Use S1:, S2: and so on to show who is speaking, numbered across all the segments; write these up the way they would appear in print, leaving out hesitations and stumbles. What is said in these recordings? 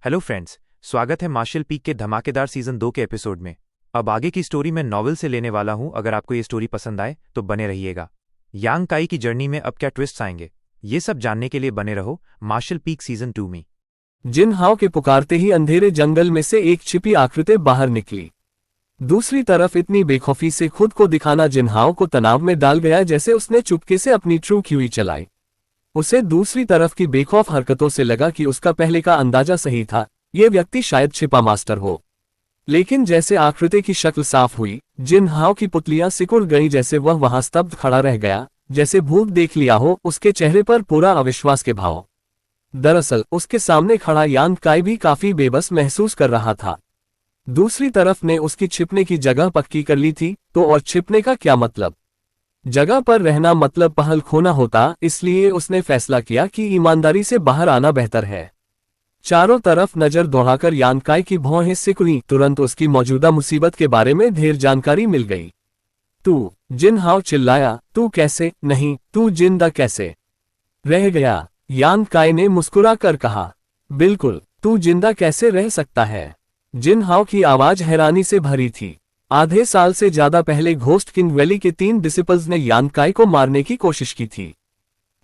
S1: Hello friends, स्वागत है martial peak के धमाकेदार सीजन 2 के एपिसोड में। अब आगे की स्टोरी मैं नॉवेल से लेने वाला हूं। अगर आपको ये स्टोरी पसंद आए तो बने रहिएगा। यांग काई की जर्नी में अब क्या ट्विस्ट्स आएंगे, ये सब जानने के लिए बने रहो मार्शल पीक सीजन 2 में।
S2: जिन हाओ के पुकारते ही अंधेरे जंगल में से एक छिपी आकृति बाहर निकली। दूसरी तरफ इतनी बेखौफी से खुद को दिखाना जिन हाओ को तनाव में डाल गया जैसे उसने चुपके से अपनी ट्रू क्यूई चलाई। उसे दूसरी तरफ की बेखौफ हरकतों से लगा कि उसका पहले का अंदाजा सही था, ये व्यक्ति शायद छिपा मास्टर हो। लेकिन जैसे आकृति की शक्ल साफ हुई, जिन हाओ की पुतलियां सिकुड़ गई, जैसे वह वहां स्तब्ध खड़ा रह गया, जैसे भूत देख लिया हो। उसके चेहरे पर पूरा अविश्वास के भाव। दरअसल उसके सामने खड़ा यांग काई भी काफी बेबस महसूस कर रहा था। दूसरी तरफ ने उसकी छिपने की जगह पक्की कर ली थी, तो और छिपने का क्या मतलब? जगह पर रहना मतलब पहल खोना होता, इसलिए उसने फैसला किया कि ईमानदारी से बाहर आना बेहतर है। चारों तरफ नजर दौड़ाकर यांग काई की भौहें सिकुड़ी। तुरंत उसकी मौजूदा मुसीबत के बारे में ढेर जानकारी मिल गई। तू, जिन हाओ चिल्लाया, तू कैसे? नहीं, तू जिंदा कैसे रह गया? यांग काई ने मुस्कुरा कर कहा, बिल्कुल, तू जिंदा कैसे रह सकता है? जिन हाओ की आवाज हैरानी से भरी थी। आधे साल से ज्यादा पहले घोस्ट किंग वैली के 3 डिसिपल्स ने यांग काई को मारने की कोशिश की थी।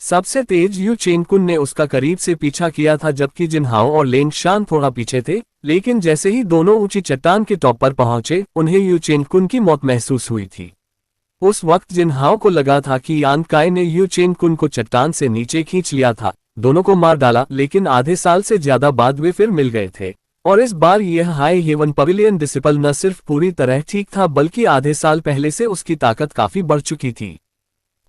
S2: सबसे तेज यू चेनकुन ने उसका करीब से पीछा किया था, जबकि जिन हाओ और लेन शान थोड़ा पीछे थे। लेकिन जैसे ही दोनों ऊंची चट्टान के टॉप पर पहुंचे, उन्हें यू चेनकुन की मौत महसूस हुई थी। उस वक्त जिन हाओ को लगा था कि यांग काई ने यू चेनकुन को चट्टान से नीचे खींच लिया था, दोनों को मार डाला। लेकिन आधे साल से ज्यादा बाद वे फिर मिल गए थे, और इस बार यह हाई हेवन पवेलियन डिसिपल न सिर्फ पूरी तरह ठीक था, बल्कि आधे साल पहले से उसकी ताकत काफी बढ़ चुकी थी।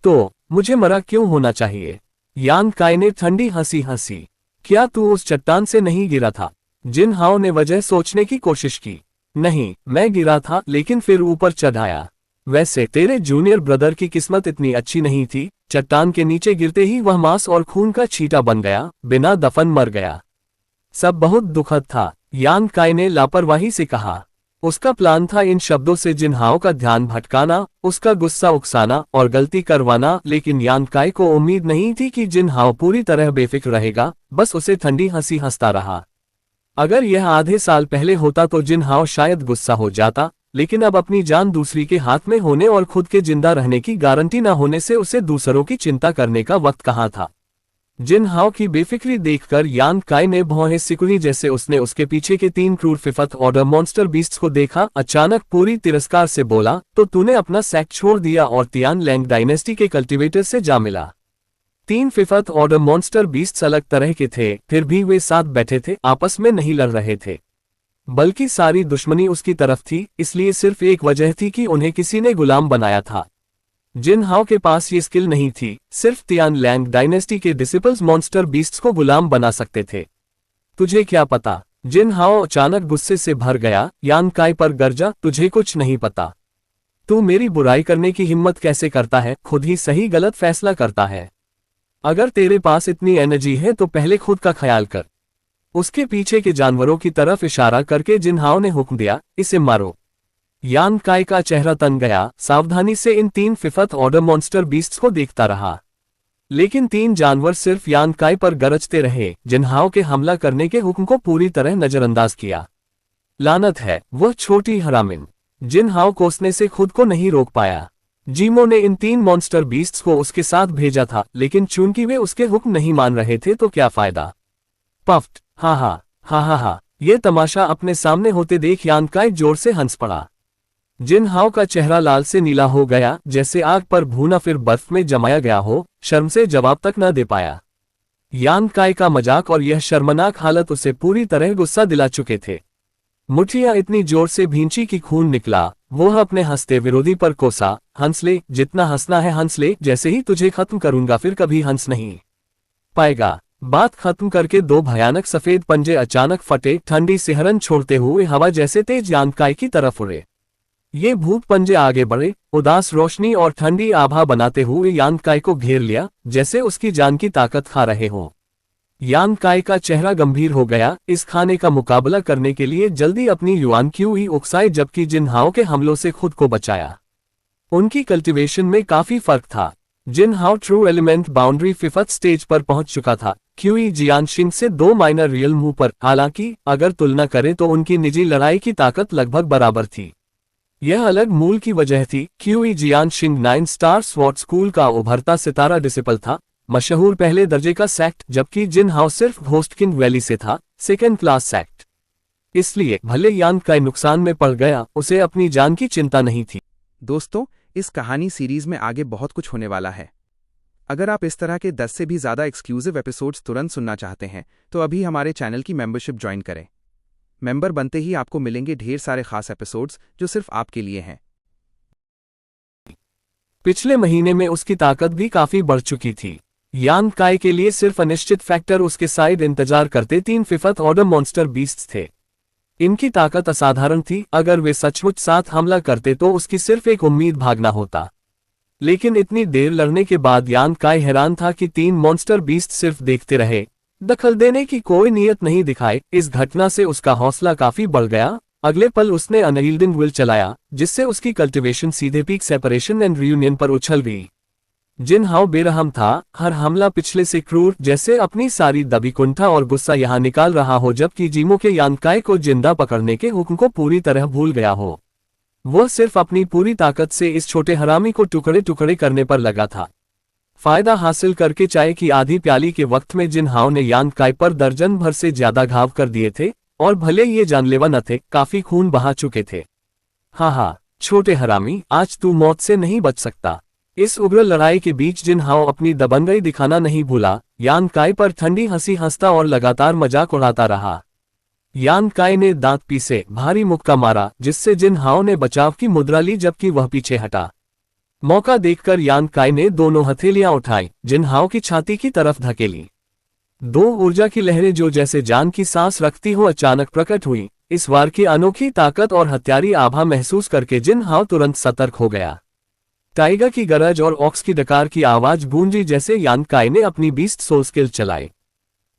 S2: तो मुझे मरा क्यों होना चाहिए? यांग काई ने ठंडी हंसी हंसी। क्या तू उस चट्टान से नहीं गिरा था? जिन हाओ ने वजह सोचने की कोशिश की। नहीं, मैं गिरा था, लेकिन फिर ऊपर चढ़ आया। वैसे तेरे जूनियर ब्रदर की किस्मत इतनी अच्छी नहीं थी। चट्टान के नीचे गिरते ही वह मांस और खून का छींटा बन गया, बिना दफन मर गया। सब बहुत दुखद था, यांग काई ने लापरवाही से कहा। उसका प्लान था इन शब्दों से जिन हाओ का ध्यान भटकाना, उसका गुस्सा उकसाना और गलती करवाना। लेकिन यांग काई को उम्मीद नहीं थी कि जिन हाओ पूरी तरह बेफिक्र रहेगा, बस उसे ठंडी हंसी हंसता रहा। अगर यह आधे साल पहले होता तो जिन हाओ शायद गुस्सा हो जाता, लेकिन अब अपनी जान दूसरी के हाथ में होने और खुद के जिंदा रहने की गारंटी न होने से उसे दूसरों की चिंता करने का वक्त कहाँ था। जिन हाओ की बेफिक्री देखकर यांग काई ने भौहें सिकुड़ी, जैसे उसने उसके पीछे के 3 क्रूर फिफ्थ ऑर्डर मॉन्स्टर बीस्ट्स को देखा। अचानक पूरी तिरस्कार से बोला, तो तूने अपना सेक्ट छोड़ दिया और तियान लैंग डायनेस्टी के कल्टीवेटर से जा मिला। 3 फिफ्थ ऑर्डर मॉन्स्टर बीस्ट्स अलग तरह के थे, फिर भी वे साथ बैठे थे, आपस में नहीं लड़ रहे थे, बल्कि सारी दुश्मनी उसकी तरफ थी। इसलिए सिर्फ एक वजह थी कि उन्हें किसी ने गुलाम बनाया था। जिन हाओ के पास ये स्किल नहीं थी, सिर्फ तियान लैंग डायनेस्टी के डिसिपल्स मॉन्स्टर बीस्ट्स को गुलाम बना सकते थे। तुझे क्या पता? जिन हाओ अचानक गुस्से से भर गया। यांग काई पर गरजा, तुझे कुछ नहीं पता। तू मेरी बुराई करने की हिम्मत कैसे करता है? खुद ही सही गलत फैसला करता है। अगर तेरे पास इतनी एनर्जी है तो पहले खुद का ख्याल कर। उसके पीछे के जानवरों की तरफ इशारा करके जिन हाओ ने हुक्म दिया, इसे मारो। यांग काई का चेहरा तन गया, सावधानी से इन 3 फिफ्थ ऑर्डर मॉन्स्टर बीस्ट्स को देखता रहा। लेकिन 3 जानवर सिर्फ यांग काई पर गरजते रहे। जिन हाओ के हमला करने के हुक्म को पूरी तरह नजरअंदाज किया। लानत है, वह छोटी हरामिन। जिन हाओ कोसने से खुद को नहीं रोक पाया। जीमो ने इन 3 मॉन्स्टर बीस्ट्स को उसके साथ भेजा था, लेकिन चूंकि वे उसके हुक्म नहीं मान रहे थे तो क्या फायदा। पफ्ट, हा हा हा हा हा। ये तमाशा अपने सामने होते देख यांग काई जोर से हंस पड़ा। जिन हाओ का चेहरा लाल से नीला हो गया, जैसे आग पर भूना फिर बर्फ में जमाया गया हो। शर्म से जवाब तक न दे पाया। यांग काई का मजाक और यह शर्मनाक हालत उसे पूरी तरह गुस्सा दिला चुके थे। मुठ्ठियां इतनी जोर से भींची कि खून निकला। वो अपने हंसते विरोधी पर कोसा, हंस ले, जितना हंसना है हंस ले, जैसे ही तुझे खत्म करूंगा फिर कभी हंस नहीं पाएगा। बात खत्म करके 2 भयानक सफेद पंजे अचानक फटे, ठंडी सिहरन छोड़ते हुए हवा जैसे तेज यांग काई की तरफ उड़े। ये भूत पंजे आगे बढ़े, उदास रोशनी और ठंडी आभा बनाते हुए यांग काई को घेर लिया, जैसे उसकी जान की ताकत खा रहे हों। यांग काई का चेहरा गंभीर हो गया। इस खाने का मुकाबला करने के लिए जल्दी अपनी युआन क्यूई उकसाई, जबकि जिन हाओ के हमलों से खुद को बचाया। उनकी कल्टीवेशन में काफी फर्क था। जिन हाओ true element boundary fifth stage पर पहुंच चुका था, क्यूई जियानशिंग से 2 माइनर रियल मूव पर। हालांकि अगर तुलना करें तो उनकी निजी लड़ाई की ताकत लगभग बराबर थी। यह अलग मूल की वजह थी। क्यूई जियानशिंग 9 स्टार स्वॉर्ड स्कूल का उभरता सितारा डिसिपल था, मशहूर पहले दर्जे का सेक्ट, जबकि जिन हाओ सिर्फ घोस्टकिंग वैली से था, सेकेंड क्लास सेक्ट। इसलिए भले यान काई नुकसान में पड़ गया, उसे अपनी जान की चिंता नहीं थी।
S3: दोस्तों, इस कहानी सीरीज में आगे बहुत कुछ होने वाला है। अगर आप इस तरह के 10 से भी ज़्यादा एक्सक्लूसिव एपिसोड्स तुरंत सुनना चाहते हैं तो अभी हमारे चैनल की मेंबरशिप ज्वाइन करें। मेंबर बनते ही आपको मिलेंगे ढेर सारे खास एपिसोड्स जो सिर्फ आपके लिए हैं।
S2: पिछले महीने में उसकी ताकत भी काफी बढ़ चुकी थी। यान काई के लिए सिर्फ अनिश्चित फैक्टर उसके साइड इंतजार करते 3 फिफ्थ ऑर्डर मॉन्स्टर बीस्ट्स थे। इनकी ताकत असाधारण थी। अगर वे सचमुच साथ हमला करते तो उसकी सिर्फ एक उम्मीद भागना होता। लेकिन इतनी देर लड़ने के बाद यान काई हैरान था कि 3 मॉन्स्टर बीस्ट सिर्फ देखते रहे, दखल देने की कोई नीयत नहीं दिखाए। इस घटना से उसका हौसला काफी बढ़ गया। अगले पल उसने अनयील्डिंग विल चलाया, जिससे उसकी कल्टिवेशन सीधे पीक सेपरेशन एंड रियूनियन पर उछल गई। जिन हाओ बेरहम था, हर हमला पिछले से क्रूर, जैसे अपनी सारी दबी कुंठा और गुस्सा यहाँ निकाल रहा हो, जबकि जीमो के यान काई को जिंदा पकड़ने के हुक्म को पूरी तरह भूल गया हो। वह सिर्फ अपनी पूरी ताकत से इस छोटे हरामी को टुकड़े टुकड़े करने पर लगा था। फायदा हासिल करके चाय की आधी प्याली के वक्त में जिन हाओ ने यान काई पर दर्जन भर से ज्यादा घाव कर दिए थे, और भले ये जानलेवा न थे, काफी खून बहा चुके थे। हाँ, छोटे हरामी, आज तू मौत से नहीं बच सकता। इस उग्र लड़ाई के बीच जिन हाओ अपनी दबंगई दिखाना नहीं भूला। यान काई पर ठंडी हंसी हंसता और लगातार मजाक उड़ाता रहा। यान काई ने दांत पीसे भारी मुक्का मारा, जिससे जिन हाओ ने बचाव की मुद्रा ली, जबकि वह पीछे हटा। मौका देखकर यान काई ने दोनों हथेलियां उठाई, जिन हाओ की छाती की तरफ धकेली। 2 ऊर्जा की लहरें जो जैसे जान की सांस रखती हो अचानक प्रकट हुई। इस वार की अनोखी ताकत और हत्यारी आभा महसूस करके जिन हाओ तुरंत सतर्क हो गया। टाइगर की गरज और ऑक्स की डकार की आवाज गूंजी जैसे यान काई ने अपनी बीस्ट सोल स्किल चलाई।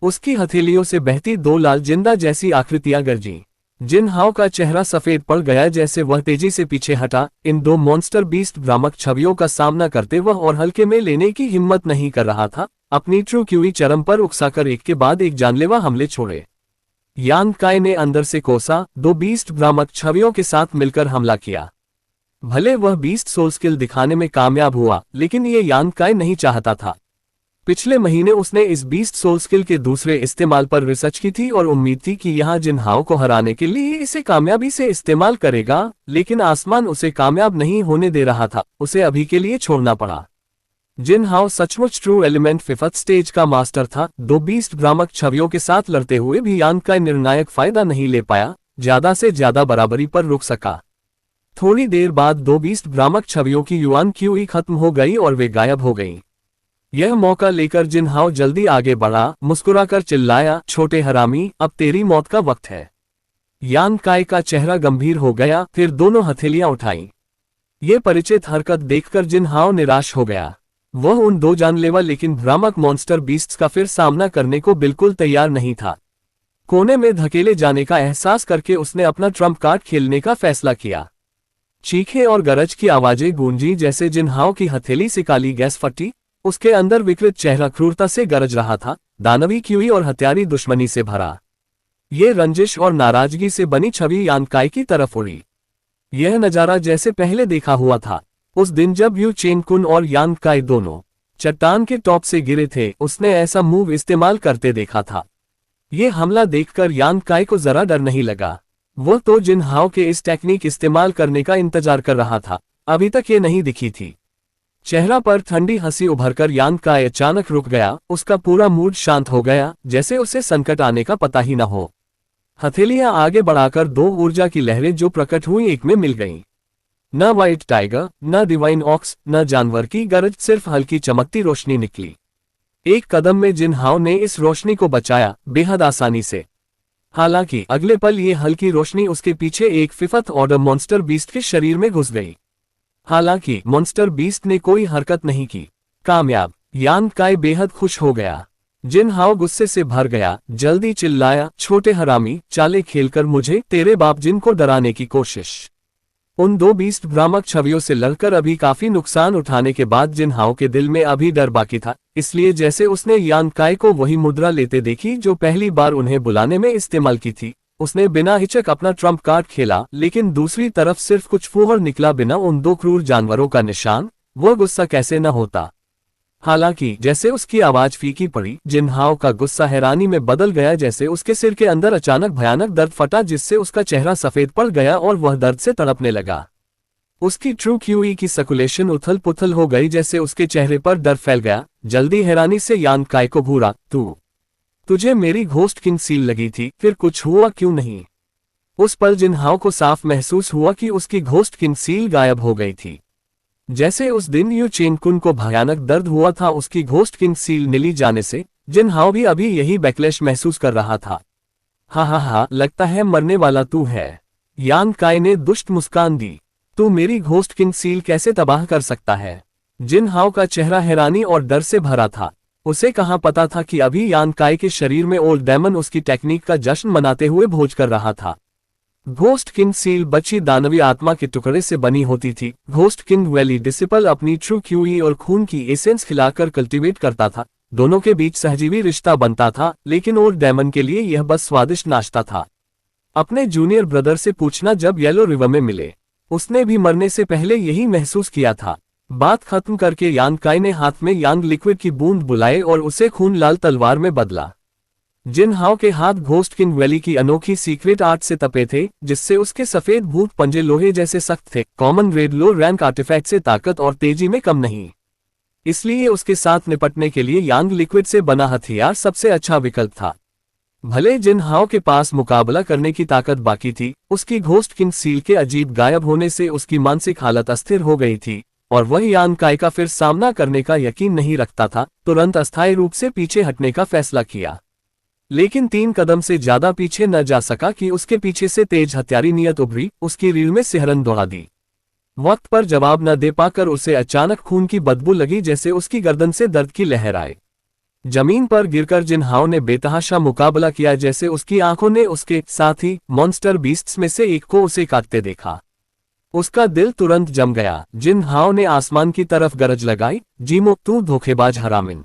S2: उसकी हथेलियों से बहती 2 लाल जिंदा जैसी आकृतियां गरजी। जिन हाओ का चेहरा सफेद पड़ गया, जैसे वह तेजी से पीछे हटा। इन 2 मॉन्स्टर बीस्ट भ्रामक छवियों का सामना करते वह और हल्के में लेने की हिम्मत नहीं कर रहा था। अपनी ट्रू क्यूई चरम पर उकसाकर एक के बाद एक जानलेवा हमले छोड़े। यान काई ने अंदर से कोसा 2 बीस्ट भ्रामक छवियों के साथ मिलकर हमला किया। भले वह बीस्ट सोल स्किल दिखाने में कामयाब हुआ, लेकिन ये यान काई नहीं चाहता था। पिछले महीने उसने इस बीस्ट सोल स्किल के दूसरे इस्तेमाल पर रिसर्च की थी और उम्मीद थी कि यहाँ जिन हाओ को हराने के लिए इसे कामयाबी से इस्तेमाल करेगा, लेकिन आसमान उसे कामयाब नहीं होने दे रहा था। उसे अभी के लिए छोड़ना पड़ा। जिन हाओ सचमुच ट्रू एलिमेंट फिफ्थ स्टेज का मास्टर था। 2 बीस्ट भ्रामक छवियों के साथ लड़ते हुए भी यान काई निर्णायक फायदा नहीं ले पाया, ज्यादा से ज्यादा बराबरी पर रुक सका। थोड़ी देर बाद 2 बीस्ट भ्रामक छवियों की युआन क्यूई खत्म हो गई और वे गायब हो गईं। यह मौका लेकर जिन हाओ जल्दी आगे बढ़ा, मुस्कुराकर चिल्लाया, छोटे हरामी, अब तेरी मौत का वक्त है। यान काई का चेहरा गंभीर हो गया, फिर दोनों हथेलियां उठाईं। ये परिचित हरकत देखकर जिन हाओ निराश हो गया। वह उन 2 जानलेवा लेकिन भ्रामक मॉन्स्टर बीस्ट्स का फिर सामना करने को बिल्कुल तैयार नहीं था। कोने में धकेले जाने का एहसास करके उसने अपना ट्रम्प कार्ड खेलने का फैसला किया। चीखे और गरज की आवाजें गूंजी जैसे जिन हाओ की हथेली से काली गैस फटी। उसके अंदर विकृत चेहरा क्रूरता से गरज रहा था, दानवी क्यूई और हत्यारी दुश्मनी से भरा। ये रंजिश और नाराजगी से बनी छवि यान काई की तरफ उड़ी। यह नजारा जैसे पहले देखा हुआ था, उस दिन जब यू चेन कुन और यान काई दोनों चट्टान के टॉप से गिरे थे। उसने ऐसा मूव इस्तेमाल करते देखा था। ये हमला देखकर यान काई को जरा डर नहीं लगा। वह तो जिन हाओ के इस टेक्निक इस्तेमाल करने का इंतजार कर रहा था, अभी तक ये नहीं दिखी थी। चेहरा पर ठंडी हंसी उभरकर यान काई अचानक रुक गया। उसका पूरा मूड शांत हो गया, जैसे उसे संकट आने का पता ही न हो। हथेलियां आगे बढ़ाकर 2 ऊर्जा की लहरें जो प्रकट हुई एक में मिल गईं। न व्हाइट टाइगर, न डिवाइन ऑक्स, न जानवर की गरज, सिर्फ हल्की चमकती रोशनी निकली। एक कदम में जिन हाओ ने इस रोशनी को बचाया, बेहद आसानी से। हालांकि अगले पल ये हल्की रोशनी उसके पीछे एक फिफ्थ ऑर्डर मॉन्स्टर बीस्ट के शरीर में घुस गई। हालांकि मॉन्स्टर बीस्ट ने कोई हरकत नहीं की। कामयाब। यान काई बेहद खुश हो गया। जिन हाओ गुस्से से भर गया, जल्दी चिल्लाया, छोटे हरामी, चाले खेलकर मुझे, तेरे बाप जिन को डराने की कोशिश। उन दो बीस्ट भ्रामक छवियों से लड़कर अभी काफी नुकसान उठाने के बाद जिन हाओ के दिल में अभी डर बाकी था, इसलिए जैसे उसने यान काय को वही मुद्रा लेते देखी जो पहली बार उन्हें बुलाने में इस्तेमाल की थी, उसने बिना हिचक अपना ट्रम्प कार्ड खेला। लेकिन दूसरी तरफ सिर्फ कुछ फुहर निकला बिना उन दो क्रूर जानवरों का निशान। वो गुस्सा कैसे न होता। हालांकि जैसे उसकी आवाज फीकी पड़ी, जिन हाओ का गुस्सा हैरानी में बदल गया, जैसे उसके सिर के अंदर अचानक भयानक दर्द फटा जिससे उसका चेहरा सफेद पड़ गया और वह दर्द से तड़पने लगा। उसकी ट्रू क्यूई की सर्कुलेशन उथल पुथल हो गई, जैसे उसके चेहरे पर डर फैल गया। जल्दी हैरानी से यान काय को घूरा, तुझे मेरी घोस्ट किंग सील लगी थी, फिर कुछ हुआ क्यों नहीं? उस पल जिन हाओ को साफ महसूस हुआ कि उसकी घोस्ट किंग सील गायब हो गई थी। जैसे उस दिन यू चेन कुन को भयानक दर्द हुआ था उसकी घोस्ट किंग सील नीली जाने से, जिन हाओ भी अभी यही बैकलैश महसूस कर रहा था। हा, लगता है मरने वाला तू है। यान काय ने दुष्ट मुस्कान दी। तू मेरी घोस्ट किंग सील कैसे तबाह कर सकता है? जिन हाओ का चेहरा हैरानी और डर से भरा था। उसे कहाँ पता था कि अभी यान काय के शरीर में ओल्ड डेमन उसकी टेक्निक का जश्न मनाते हुए भोज कर रहा था। घोस्ट किंग सील बची दानवी आत्मा के टुकड़े से बनी होती थी। घोस्ट किंग वैली डिसिपल अपनी ट्रू क्यूई और खून की एसेंस खिलाकर कल्टीवेट करता था। दोनों के बीच सहजीवी रिश्ता बनता था, लेकिन ओल्ड डेमन के लिए यह बस स्वादिष्ट नाश्ता था। अपने जूनियर ब्रदर से पूछना, जब येलो रिवर में मिले उसने भी मरने से पहले यही महसूस किया था। बात खत्म करके यान काय ने हाथ में यांग लिक्विड की बूंद बुलाए और उसे खून लाल तलवार में बदला। जिन हाओ के हाथ घोस्ट किंग वैली की अनोखी सीक्रेट आर्ट से तपे थे, जिससे उसके सफेद भूत पंजे लोहे जैसे सख्त थे। Common grade low rank artifact से ताकत और तेजी में कम नहीं, इसलिए उसके साथ निपटने के लिए यांग लिक्विड से बना हथियार सबसे अच्छा विकल्प था। भले जिन हाओ के पास मुकाबला करने की ताकत बाकी थी, उसकी घोस्ट किंग सील के अजीब गायब होने से उसकी मानसिक हालत अस्थिर हो गई थी और वह यान काय का फिर सामना करने का यकीन नहीं रखता था। तुरंत अस्थायी रूप से पीछे हटने का फैसला किया, लेकिन 3 कदम से ज्यादा पीछे न जा सका कि उसके पीछे से तेज हत्यारी नियत उभरी। उसकी रीढ़ में सिहरन दौड़ा दी। वक्त पर जवाब न दे पाकर उसे अचानक खून की बदबू लगी, जैसे उसकी गर्दन से दर्द की लहर आए। जमीन पर गिरकर जिन हाओ ने बेतहाशा मुकाबला किया, जैसे उसकी आंखों ने उसके साथी मॉन्स्टर बीस्ट्स में से एक को उसे काटते देखा। उसका दिल तुरंत जम गया। जिन हाओ ने आसमान की तरफ गरज लगाई, जीमो, तू धोखेबाज हरामिन।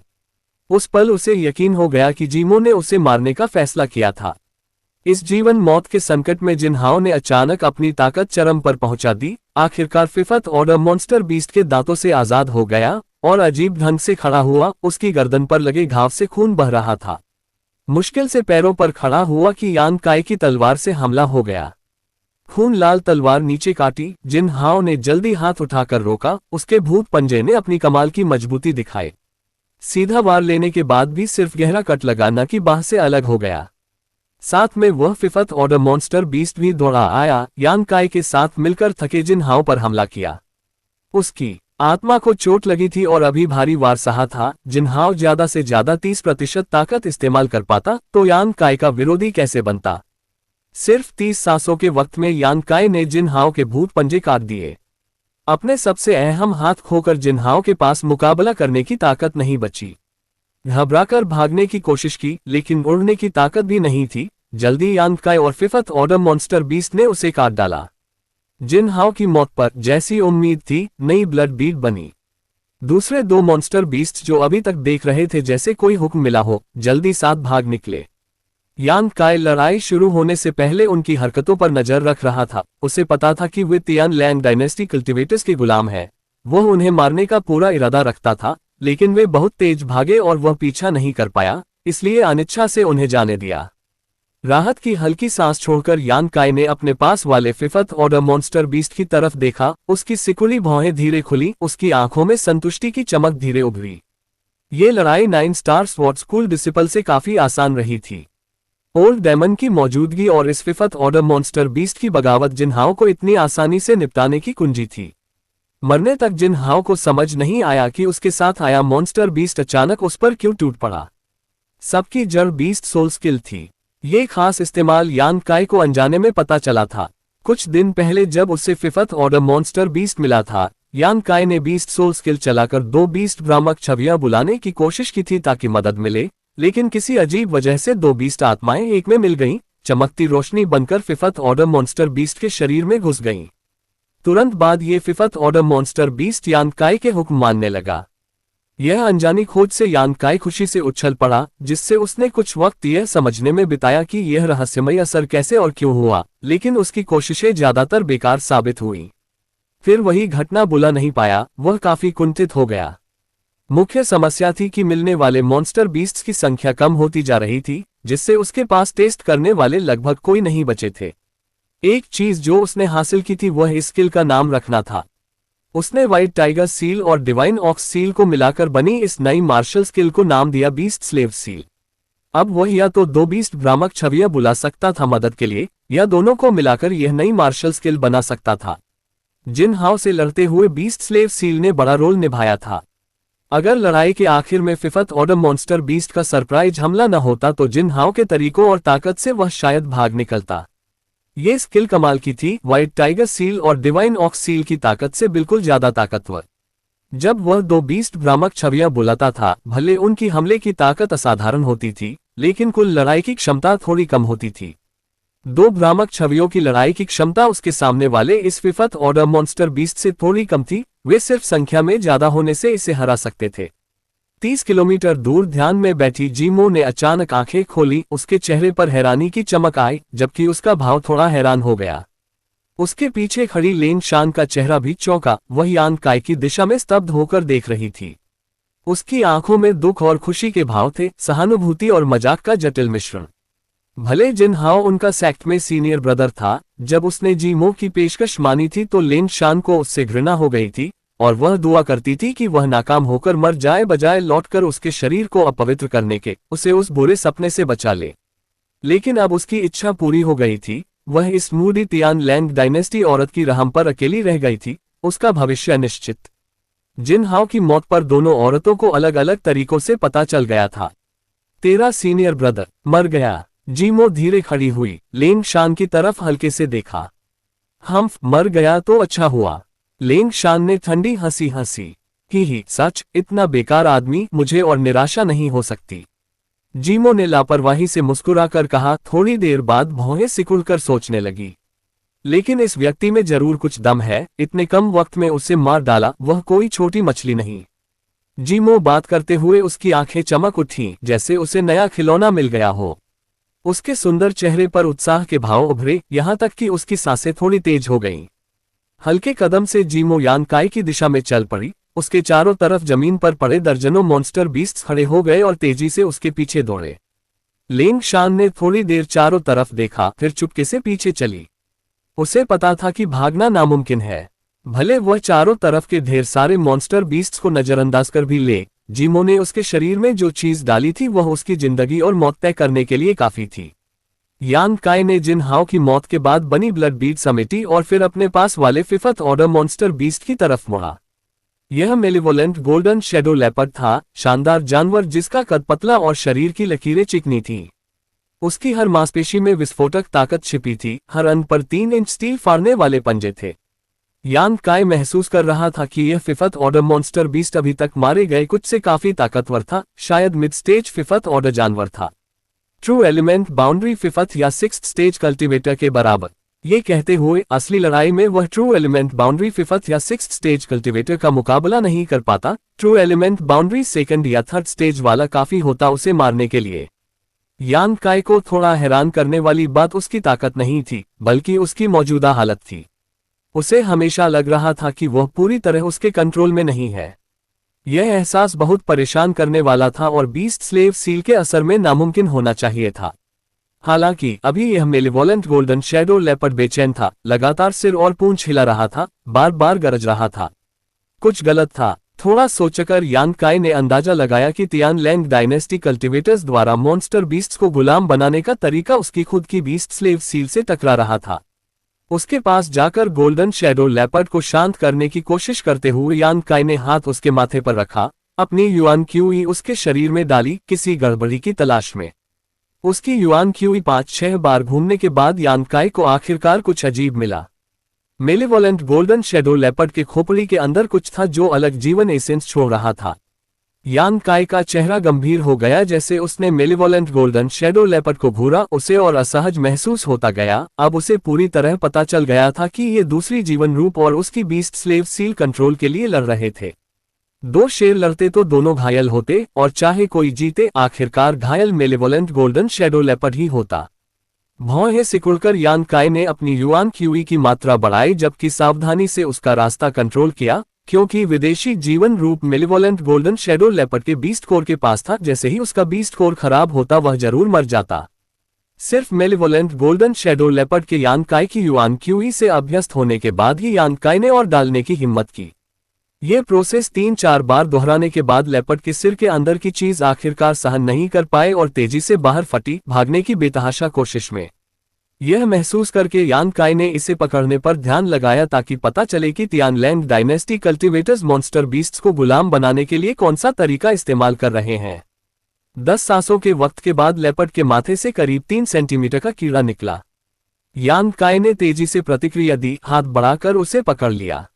S2: उस पल उसे यकीन हो गया कि जीमो ने उसे मारने का फैसला किया था। इस जीवन मौत के संकट में जिन हाओ ने अचानक अपनी ताकत चरम पर पहुंचा दी। आखिरकार फिफ्थ ऑर्डर मॉन्स्टर बीस्ट के दांतों से आजाद हो गया और अजीब ढंग से खड़ा हुआ। उसकी गर्दन पर लगे घाव से खून बह रहा था। मुश्किल से पैरों पर खड़ा हुआ कि यान काय की तलवार से हमला हो गया। खून लाल तलवार नीचे काटी। जिन हाओ ने जल्दी हाथ उठाकर रोका। उसके भूत पंजे ने अपनी कमाल की मजबूती दिखाई। सीधा वार लेने के बाद भी सिर्फ गहरा कट लगा, न कि बाह से अलग हो गया। साथ में वह फिफ्थ ऑर्डर मॉन्स्टर बीस्ट भी दौड़ा आया। यान काय के साथ मिलकर थके जिन हाओ पर हमला किया। उसकी आत्मा को चोट लगी थी और अभी भारी वार सहा था। जिन हाओ ज्यादा से ज्यादा 30% ताकत इस्तेमाल कर पाता तो यान काय का विरोधी कैसे बनता। सिर्फ 30 सांसों के वक्त में यान काय ने जिन हाओ के भूत पंजे काट दिए। अपने सबसे अहम हाथ खोकर जिन हाओ के पास मुकाबला करने की ताकत नहीं बची। घबराकर भागने की कोशिश की, लेकिन उड़ने की ताकत भी नहीं थी। जल्दी यान काय और फिफ्थ ऑर्डर मॉन्स्टर बीस्ट ने उसे काट डाला। जिन हाओ की मौत पर जैसी उम्मीद थी, नई ब्लड बीट बनी। दूसरे 2 मॉन्स्टर बीस्ट जो अभी तक देख रहे थे जैसे कोई हुक्म मिला हो, जल्दी साथ भाग निकले। यान काय लड़ाई शुरू होने से पहले उनकी हरकतों पर नजर रख रहा था। उसे पता था कि वे तियान लैंग डायनेस्टी कल्टिवेटर्स के गुलाम है। वह उन्हें मारने का पूरा इरादा रखता था, लेकिन वे बहुत तेज भागे और वह पीछा नहीं कर पाया, इसलिए अनिच्छा से उन्हें जाने दिया। राहत की हल्की सांस छोड़कर यान काय ने अपने पास वाले फिफ्थ ऑर्डर मॉन्स्टर बीस्ट की तरफ देखा। उसकी सिकुड़ी भौहें धीरे खुली, उसकी आंखों में संतुष्टि की चमक धीरे उभरी। ये लड़ाई 9 स्टार स्वॉर्ड स्कूल डिसिपल से काफी आसान रही थी। ओल्ड डेमन की मौजूदगी और इस फिफ्थ ऑर्डर मॉन्स्टर बीस्ट की बगावत जिन हाओ को इतनी आसानी से निपटाने की कुंजी थी। मरने तक जिन हाओ को समझ नहीं आया कि उसके साथ आया मॉन्स्टर बीस्ट अचानक उस पर क्यों टूट पड़ा। सबकी जड़ बीस्ट सोल स्किल थी। ये खास इस्तेमाल यान काय को अनजाने में पता चला था। कुछ दिन पहले जब उससे फिफ्थ ऑर्डर मॉन्स्टर बीस्ट मिला था, यान काय ने बीस्ट सोल स्किल चलाकर 2 बीस्ट भ्रामक छवियां बुलाने की कोशिश की थी ताकि मदद मिले, लेकिन किसी अजीब वजह से 2 बीस्ट आत्माएं एक में मिल गईं, चमकती रोशनी बनकर फिफ्थ ऑर्डर मॉन्स्टर बीस्ट के शरीर में घुस गईं। तुरंत बाद ये फिफ्थ ऑर्डर मॉन्स्टर बीस्ट यांग काई के हुक्म मानने लगा। यह अनजानी खोज से यांग काई खुशी से उछल पड़ा, जिससे उसने कुछ वक्त यह समझने में बिताया कि यह रहस्यमय असर कैसे और क्यों हुआ, लेकिन उसकी कोशिशें ज्यादातर बेकार साबित हुई। फिर वही घटना बुला नहीं पाया, वह काफी कुंठित हो गया। मुख्य समस्या थी कि मिलने वाले मॉन्स्टर बीस्ट्स की संख्या कम होती जा रही थी, जिससे उसके पास टेस्ट करने वाले लगभग कोई नहीं बचे थे। एक चीज जो उसने हासिल की थी वह इस स्किल का नाम रखना था। उसने व्हाइट टाइगर सील और डिवाइन ऑक्स सील को मिलाकर बनी इस नई मार्शल स्किल को नाम दिया बीस्ट स्लेव सील। अब वह या तो 2 बीस्ट भ्रामक छवियां बुला सकता था मदद के लिए, या दोनों को मिलाकर यह नई मार्शल स्किल बना सकता था। जिन हाओ से लड़ते हुए बीस्ट स्लेव सील ने बड़ा रोल निभाया था। अगर लड़ाई के आखिर में फिफ्थ ऑर्डर मॉन्स्टर बीस्ट का सरप्राइज हमला न होता तो जिन हाओ के तरीकों और ताकत से वह शायद भाग निकलता। ये स्किल कमाल की थी, व्हाइट टाइगर सील और डिवाइन ऑक्स सील की ताकत से बिल्कुल ज्यादा ताकतवर। जब वह 2 बीस्ट भ्रामक छवियां बुलाता था, भले उनकी हमले की ताकत असाधारण होती थी, लेकिन कुल लड़ाई की क्षमता थोड़ी कम होती थी। 2 भ्रामक छवियों की लड़ाई की क्षमता उसके सामने वाले इस फिफ्थ ऑर्डर मॉन्स्टर बीस्ट से थोड़ी कम थी, वे सिर्फ संख्या में ज्यादा होने से इसे हरा सकते थे। 30 किलोमीटर दूर ध्यान में बैठी जीमो ने अचानक आंखें खोली, उसके चेहरे पर हैरानी की चमक आई, जबकि उसका भाव थोड़ा हैरान हो गया। उसके पीछे खड़ी लेन शान का चेहरा भी चौंका, वह यांग काई की दिशा में स्तब्ध होकर देख रही थी। उसकी आंखों में दुख और खुशी के भाव थे, सहानुभूति और मजाक का जटिल मिश्रण। भले जिन हाओ उनका सेक्ट में सीनियर ब्रदर था, जब उसने जीमो की पेशकश मानी थी तो लेन शान को उससे घृणा हो गई थी, और वह दुआ करती थी कि वह नाकाम होकर मर जाए बजाय लौटकर उसके शरीर को अपवित्र करने के उसे उस बुरे सपने से बचा ले। लेकिन अब उसकी इच्छा पूरी हो गई थी, वह इस मूडी तियान लैंग डायनेस्टी औरत की रहम पर अकेली रह गई थी, उसका भविष्य अनिश्चित। जिन हाओ की मौत पर दोनों औरतों को अलग अलग तरीकों से पता चल गया था। तेरा सीनियर ब्रदर मर गया। जीमो धीरे खड़ी हुई, लेंग शान की तरफ हल्के से देखा। हम मर गया तो अच्छा हुआ। लेंग शान ने ठंडी हंसी हंसी। ही सच, इतना बेकार आदमी मुझे और निराशा नहीं हो सकती। जीमो ने लापरवाही से मुस्कुराकर कहा। थोड़ी देर बाद भौहें सिकुड़कर सोचने लगी। लेकिन इस व्यक्ति में जरूर कुछ दम है, इतने कम वक्त में उसे मार डाला, वह कोई छोटी मछली नहीं। जीमो बात करते हुए उसकी आंखें चमक उठी, जैसे उसे नया खिलौना मिल गया हो। उसके सुंदर चेहरे पर उत्साह के भाव उभरे, यहां तक कि उसकी सांसें थोड़ी तेज हो गईं। हल्के कदम से जीमो यांग काई की दिशा में चल पड़ी। उसके चारों तरफ जमीन पर पड़े दर्जनों मॉन्स्टर बीस्ट्स खड़े हो गए और तेजी से उसके पीछे दौड़े। लेंग शान ने थोड़ी देर चारों तरफ देखा, फिर चुपके से पीछे चली। उसे पता था कि भागना नामुमकिन है। भले वह चारों तरफ के ढेर सारे मॉन्स्टर बीस्ट्स को नजरअंदाज कर भी ले, जीमो ने उसके शरीर में जो चीज डाली थी वह उसकी जिंदगी और मौत तय करने के लिए काफी थी। यांग काई ने जिन हाओ की मौत के बाद बनी ब्लड बीड समेटी और फिर अपने पास वाले फिफ्थ ऑर्डर मॉन्स्टर बीस्ट की तरफ मुड़ा। यह मेलिवोलेंट गोल्डन शेडो लेपर्ड था, शानदार जानवर जिसका कद पतला और शरीर की लकीरें चिकनी थीं। उसकी हर मांसपेशी में विस्फोटक ताकत छिपी थी, हर अंग पर 3 इंच स्टील फाड़ने वाले पंजे थे। यांग काई महसूस कर रहा था कि यह फिफ्थ ऑर्डर मॉन्स्टर बीस्ट अभी तक मारे गए कुछ से काफी ताकतवर था, शायद मिड स्टेज फिफ्थ ऑर्डर जानवर था। ट्रू एलिमेंट बाउंड्री फिफ्थ या 6th स्टेज कल्टीवेटर के बराबर। ये कहते हुए असली लड़ाई में वह ट्रू एलिमेंट बाउंड्री फिफ्थ या 6th स्टेज कल्टीवेटर का मुकाबला नहीं कर पाता। ट्रू एलिमेंट बाउंड्री 2nd या 3rd स्टेज वाला काफी होता उसे मारने के लिए। यांग काई को थोड़ा हैरान करने वाली बात उसकी ताकत नहीं थी, बल्कि उसकी मौजूदा हालत थी। उसे हमेशा लग रहा था कि वह पूरी तरह उसके कंट्रोल में नहीं है। यह एहसास बहुत परेशान करने वाला था और बीस्ट स्लेव सील के असर में नामुमकिन होना चाहिए था। हालांकि अभी यह मेलिवोलेंट गोल्डन शैडो लेपर्ड बेचैन था, लगातार सिर और पूंछ हिला रहा था, बार बार गरज रहा था। कुछ गलत था। थोड़ा सोचकर यांग काई ने अंदाजा लगाया कि तियान लैंग डायनेस्टी कल्टीवेटर्स द्वारा मॉन्स्टर बीस्ट्स को गुलाम बनाने का तरीका उसकी खुद की बीस्ट स्लेव सील से टकरा रहा था। उसके पास जाकर गोल्डन शैडो लेपर्ड को शांत करने की कोशिश करते हुए यांग काई ने हाथ उसके माथे पर रखा, अपनी युआन क्यूई उसके शरीर में डाली, किसी गड़बड़ी की तलाश में। उसकी युआन क्यूई 5-6 बार घूमने के बाद यांग काई को आखिरकार कुछ अजीब मिला। मेलिवोलेंट गोल्डन शैडो लेपर्ड के खोपड़ी के अंदर कुछ था जो अलग जीवन एसेंस छोड़ रहा था। यान काय का चेहरा गंभीर हो गया जैसे उसने मेलिवोलेंट गोल्डन शैडो लेपर्ड को घूरा उसे और असहज महसूस होता गया। अब उसे पूरी तरह पता चल गया था कि ये दूसरी जीवन रूप और उसकी बीस्ट स्लेव सील कंट्रोल के लिए लड़ रहे थे। दो शेर लड़ते तो दोनों घायल होते और चाहे कोई जीते आखिरकार घायल मेलिवोलेंट गोल्डन शैडो लेपर्ड ही होता। भौहें सिकुड़कर यान काय ने अपनी युआन क्यूई की मात्रा बढ़ाई जबकि सावधानी से उसका रास्ता कंट्रोल किया, क्योंकि विदेशी जीवन रूप मेलिवोलेंट गोल्डन शैडो लेपर्ड के बीस्ट कोर के पास था। जैसे ही उसका बीस्ट कोर खराब होता वह जरूर मर जाता। सिर्फ मेलिवोलेंट गोल्डन शैडो लेपर्ड के यान काय की युआन क्यूई से अभ्यस्त होने के बाद ही यान काय ने और डालने की हिम्मत की। ये प्रोसेस 3-4 बार दोहराने के बाद लेपर्ड के सिर के अंदर की चीज आखिरकार सहन नहीं कर पाए और तेजी से बाहर फटी, भागने की बेतहाशा कोशिश में। यह महसूस करके यान काय ने इसे पकड़ने पर ध्यान लगाया ताकि पता चले कि तियानलैंग डायनेस्टी कल्टीवेटर्स मॉन्स्टर बीस्ट्स को गुलाम बनाने के लिए कौन सा तरीका इस्तेमाल कर रहे हैं। 10 सांसों के वक्त के बाद लेपर्ड के माथे से करीब 3 सेंटीमीटर का कीड़ा निकला। यान काय ने तेजी से प्रतिक्रिया दी, हाथ बढ़ाकर उसे पकड़ लिया।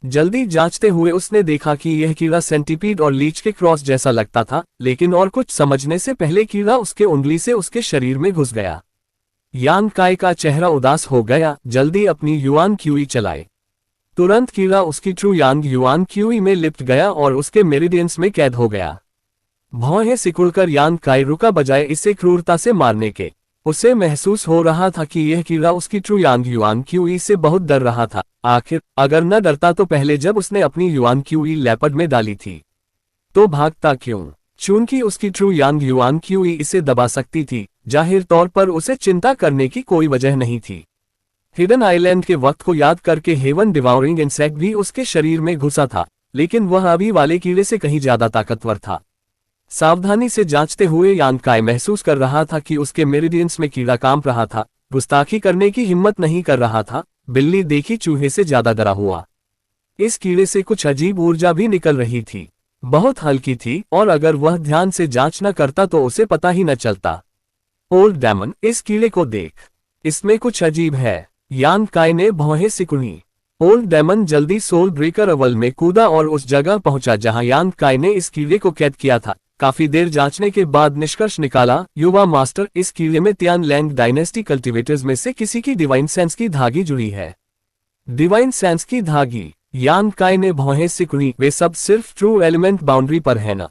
S2: जल्दी जांचते हुए उसने देखा कि यह कीड़ा सेंटीपीड और लीच के क्रॉस जैसा लगता था, लेकिन और कुछ समझने से पहले कीड़ा उसके उंगली से उसके शरीर में घुस गया। यान काय का चेहरा उदास हो गया, जल्दी अपनी युआन क्यूई चलाए। तुरंत कीड़ा उसकी ट्रू यांग युआन क्यूई में लिपट गया और उसके मेरिडियंस में कैद हो गया। भौहें सिकुड़कर यान काय रुका बजाय इसे क्रूरता से मारने के। उसे महसूस हो रहा था कि यह कीड़ा उसकी ट्रू यांग युआन क्यूई से बहुत डर रहा था। आखिर अगर न डरता तो पहले जब उसने अपनी युआन क्यूई लेपर्ड में डाली थी तो भागता क्यों? चूंकि उसकी ट्रू यांग युआन क्यूई इसे दबा सकती थी, जाहिर तौर पर उसे चिंता करने की कोई वजह नहीं थी। हिडन आइलैंड के वक्त को याद करके हेवन डिवाउरिंग इंसेक्ट भी उसके शरीर में घुसा था, लेकिन वह अभी वाले कीड़े से कहीं ज्यादा ताकतवर था। सावधानी से जांचते हुए यान काय महसूस कर रहा था कि उसके मेरिडियंस में कीड़ा कांप रहा था, गुस्ताखी करने की हिम्मत नहीं कर रहा था। बिल्ली देखी चूहे से ज्यादा डरा हुआ। इस कीड़े से कुछ अजीब ऊर्जा भी निकल रही थी, बहुत हल्की थी और अगर वह ध्यान से जांच न करता तो उसे पता ही न चलता। ओल्ड डेमन, इस कीड़े को देख, इसमें कुछ अजीब है। यान काय ने भौहें सिकुड़ी। ओल्ड डेमन जल्दी सोल ब्रेकर अवल में कूदा और उस जगह पहुंचा जहां यान काय ने इस कीड़े को कैद किया था। काफी देर जांचने के बाद निष्कर्ष निकाला, युवा मास्टर, इस कीड़े में तियानलैंग डायनेस्टी कल्टीवेटर्स में से किसी की डिवाइन सेंस की धागी जुड़ी है। डिवाइन सेंस की धागी? यान काय ने भौहें सिकुड़ी। वे सब सिर्फ ट्रू एलिमेंट बाउंड्री पर है ना?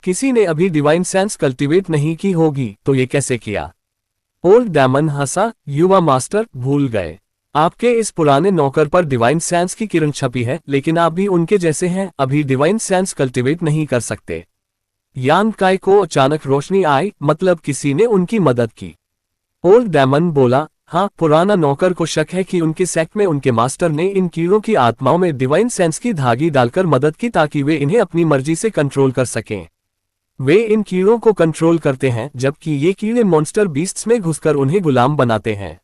S2: किसी ने अभी डिवाइन सेंस कल्टीवेट नहीं की होगी तो ये कैसे किया? ओल्ड डेमन हंसा, युवा मास्टर, भूल गए। आपके इस पुराने नौकर पर डिवाइन सेंस की किरण छपी है, लेकिन आप भी उनके जैसे हैं, अभी डिवाइन सेंस कल्टीवेट नहीं कर सकते। यान काय को अचानक रोशनी आई, मतलब किसी ने उनकी मदद की। ओल्ड डेमन बोला, हाँ, पुराना नौकर को शक है कि उनके सेक्ट में उनके मास्टर ने इन कीड़ों की आत्माओं में डिवाइन सेंस की धागी डालकर मदद की ताकि वे इन्हें अपनी मर्जी से कंट्रोल कर सकें। वे इन कीड़ों को कंट्रोल करते हैं, जबकि ये कीड़े मॉन्स्टर बीस्ट्स में घुसकर उन्हें गुलाम बनाते हैं।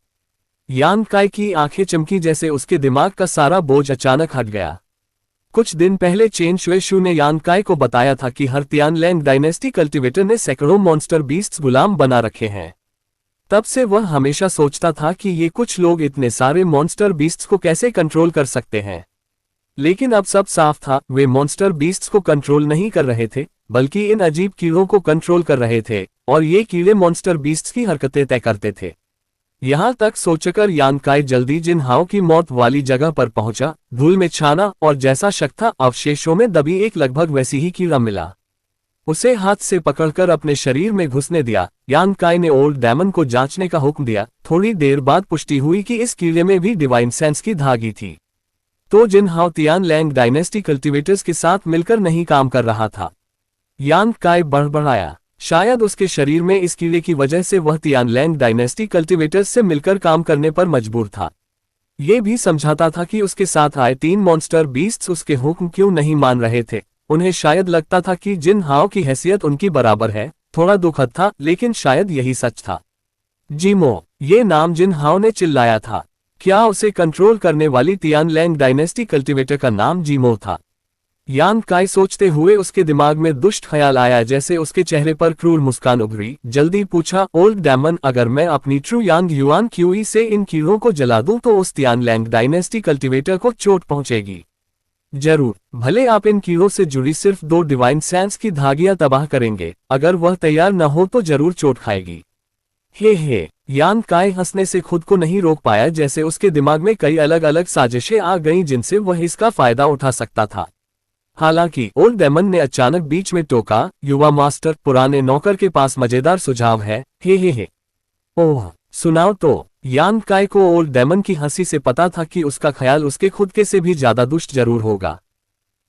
S2: यान काय की आंखें चमकी जैसे उसके दिमाग का सारा बोझ अचानक हट गया। कुछ दिन पहले चेन शुएशु ने यान काय को बताया था कि हर तियानलैंग डायनेस्टी कल्टीवेटर ने सैकड़ों मॉन्स्टर बीस्ट्स गुलाम बना रखे हैं। तब से वह हमेशा सोचता था कि ये कुछ लोग इतने सारे मॉन्स्टर बीस्ट्स को कैसे कंट्रोल कर सकते हैं। लेकिन अब सब साफ था, वे मॉन्स्टर बीस्ट्स को कंट्रोल नहीं कर रहे थे, बल्कि इन अजीब कीड़ों को कंट्रोल कर रहे थे, और ये कीड़े मॉन्स्टर बीस्ट्स की हरकतें तय करते थे। यहां तक सोचकर यान काय जल्दी जिनहाओ की मौत वाली जगह पर पहुंचा। धूल में छाना और जैसा शक था, अवशेषों में दबी एक लगभग वैसी ही कीड़ा मिला। उसे हाथ से पकड़कर अपने शरीर में घुसने दिया। यान काय ने ओल्ड डेमन को जांचने का हुक्म दिया। थोड़ी देर बाद पुष्टि हुई कि इस कीड़े में भी डिवाइन सेंस की धागी थी। तो जिनहाओ तियानलैंग डायनेस्टी कल्टीवेटर्स के साथ मिलकर नहीं काम कर रहा था। यान काय बड़बड़ाया, शायद उसके शरीर में इस कीड़े की वजह से वह तियानलैंग डायनेस्टी कल्टीवेटर्स से मिलकर काम करने पर मजबूर था। ये भी समझाता था कि उसके साथ आए 3 मॉन्स्टर बीस्ट्स उसके हुक्म क्यों नहीं मान रहे थे। उन्हें शायद लगता था कि जिनहाओ की हैसियत उनकी बराबर है। थोड़ा दुखद था, लेकिन शायद यही सच था। जीमो, ये नाम जिनहाओ ने चिल्लाया था। क्या उसे कंट्रोल करने वाली तियानलैंग डायनेस्टी कल्टीवेटर का नाम जीमो था? यान काय सोचते हुए उसके दिमाग में दुष्ट ख्याल आया, जैसे उसके चेहरे पर क्रूर मुस्कान उभरी। जल्दी पूछा, ओल्ड डेमन, अगर मैं अपनी ट्रू यांग युआन क्यूई से इन कीड़ों को जला दूं तो उस तियानलैंग डायनेस्टी कल्टीवेटर को चोट पहुंचेगी। जरूर, भले आप इन कीड़ों से जुड़ी सिर्फ 2 डिवाइन सेंस की धागियां तबाह करेंगे, अगर वह तैयार न हो तो जरूर चोट खाएगी। हे, यान काय हंसने से खुद को नहीं रोक पाया, जैसे उसके दिमाग में कई अलग अलग साजिशें आ गईं जिनसे वह इसका फायदा उठा सकता था। हालांकि ओल्ड डेमन ने अचानक बीच में टोका, युवा मास्टर, पुराने नौकर के पास मजेदार सुझाव है। हे। ओह, सुनाओ तो। यान काय को ओल्ड डेमन की हंसी से पता था कि उसका ख्याल उसके खुद के से भी ज्यादा दुष्ट जरूर होगा।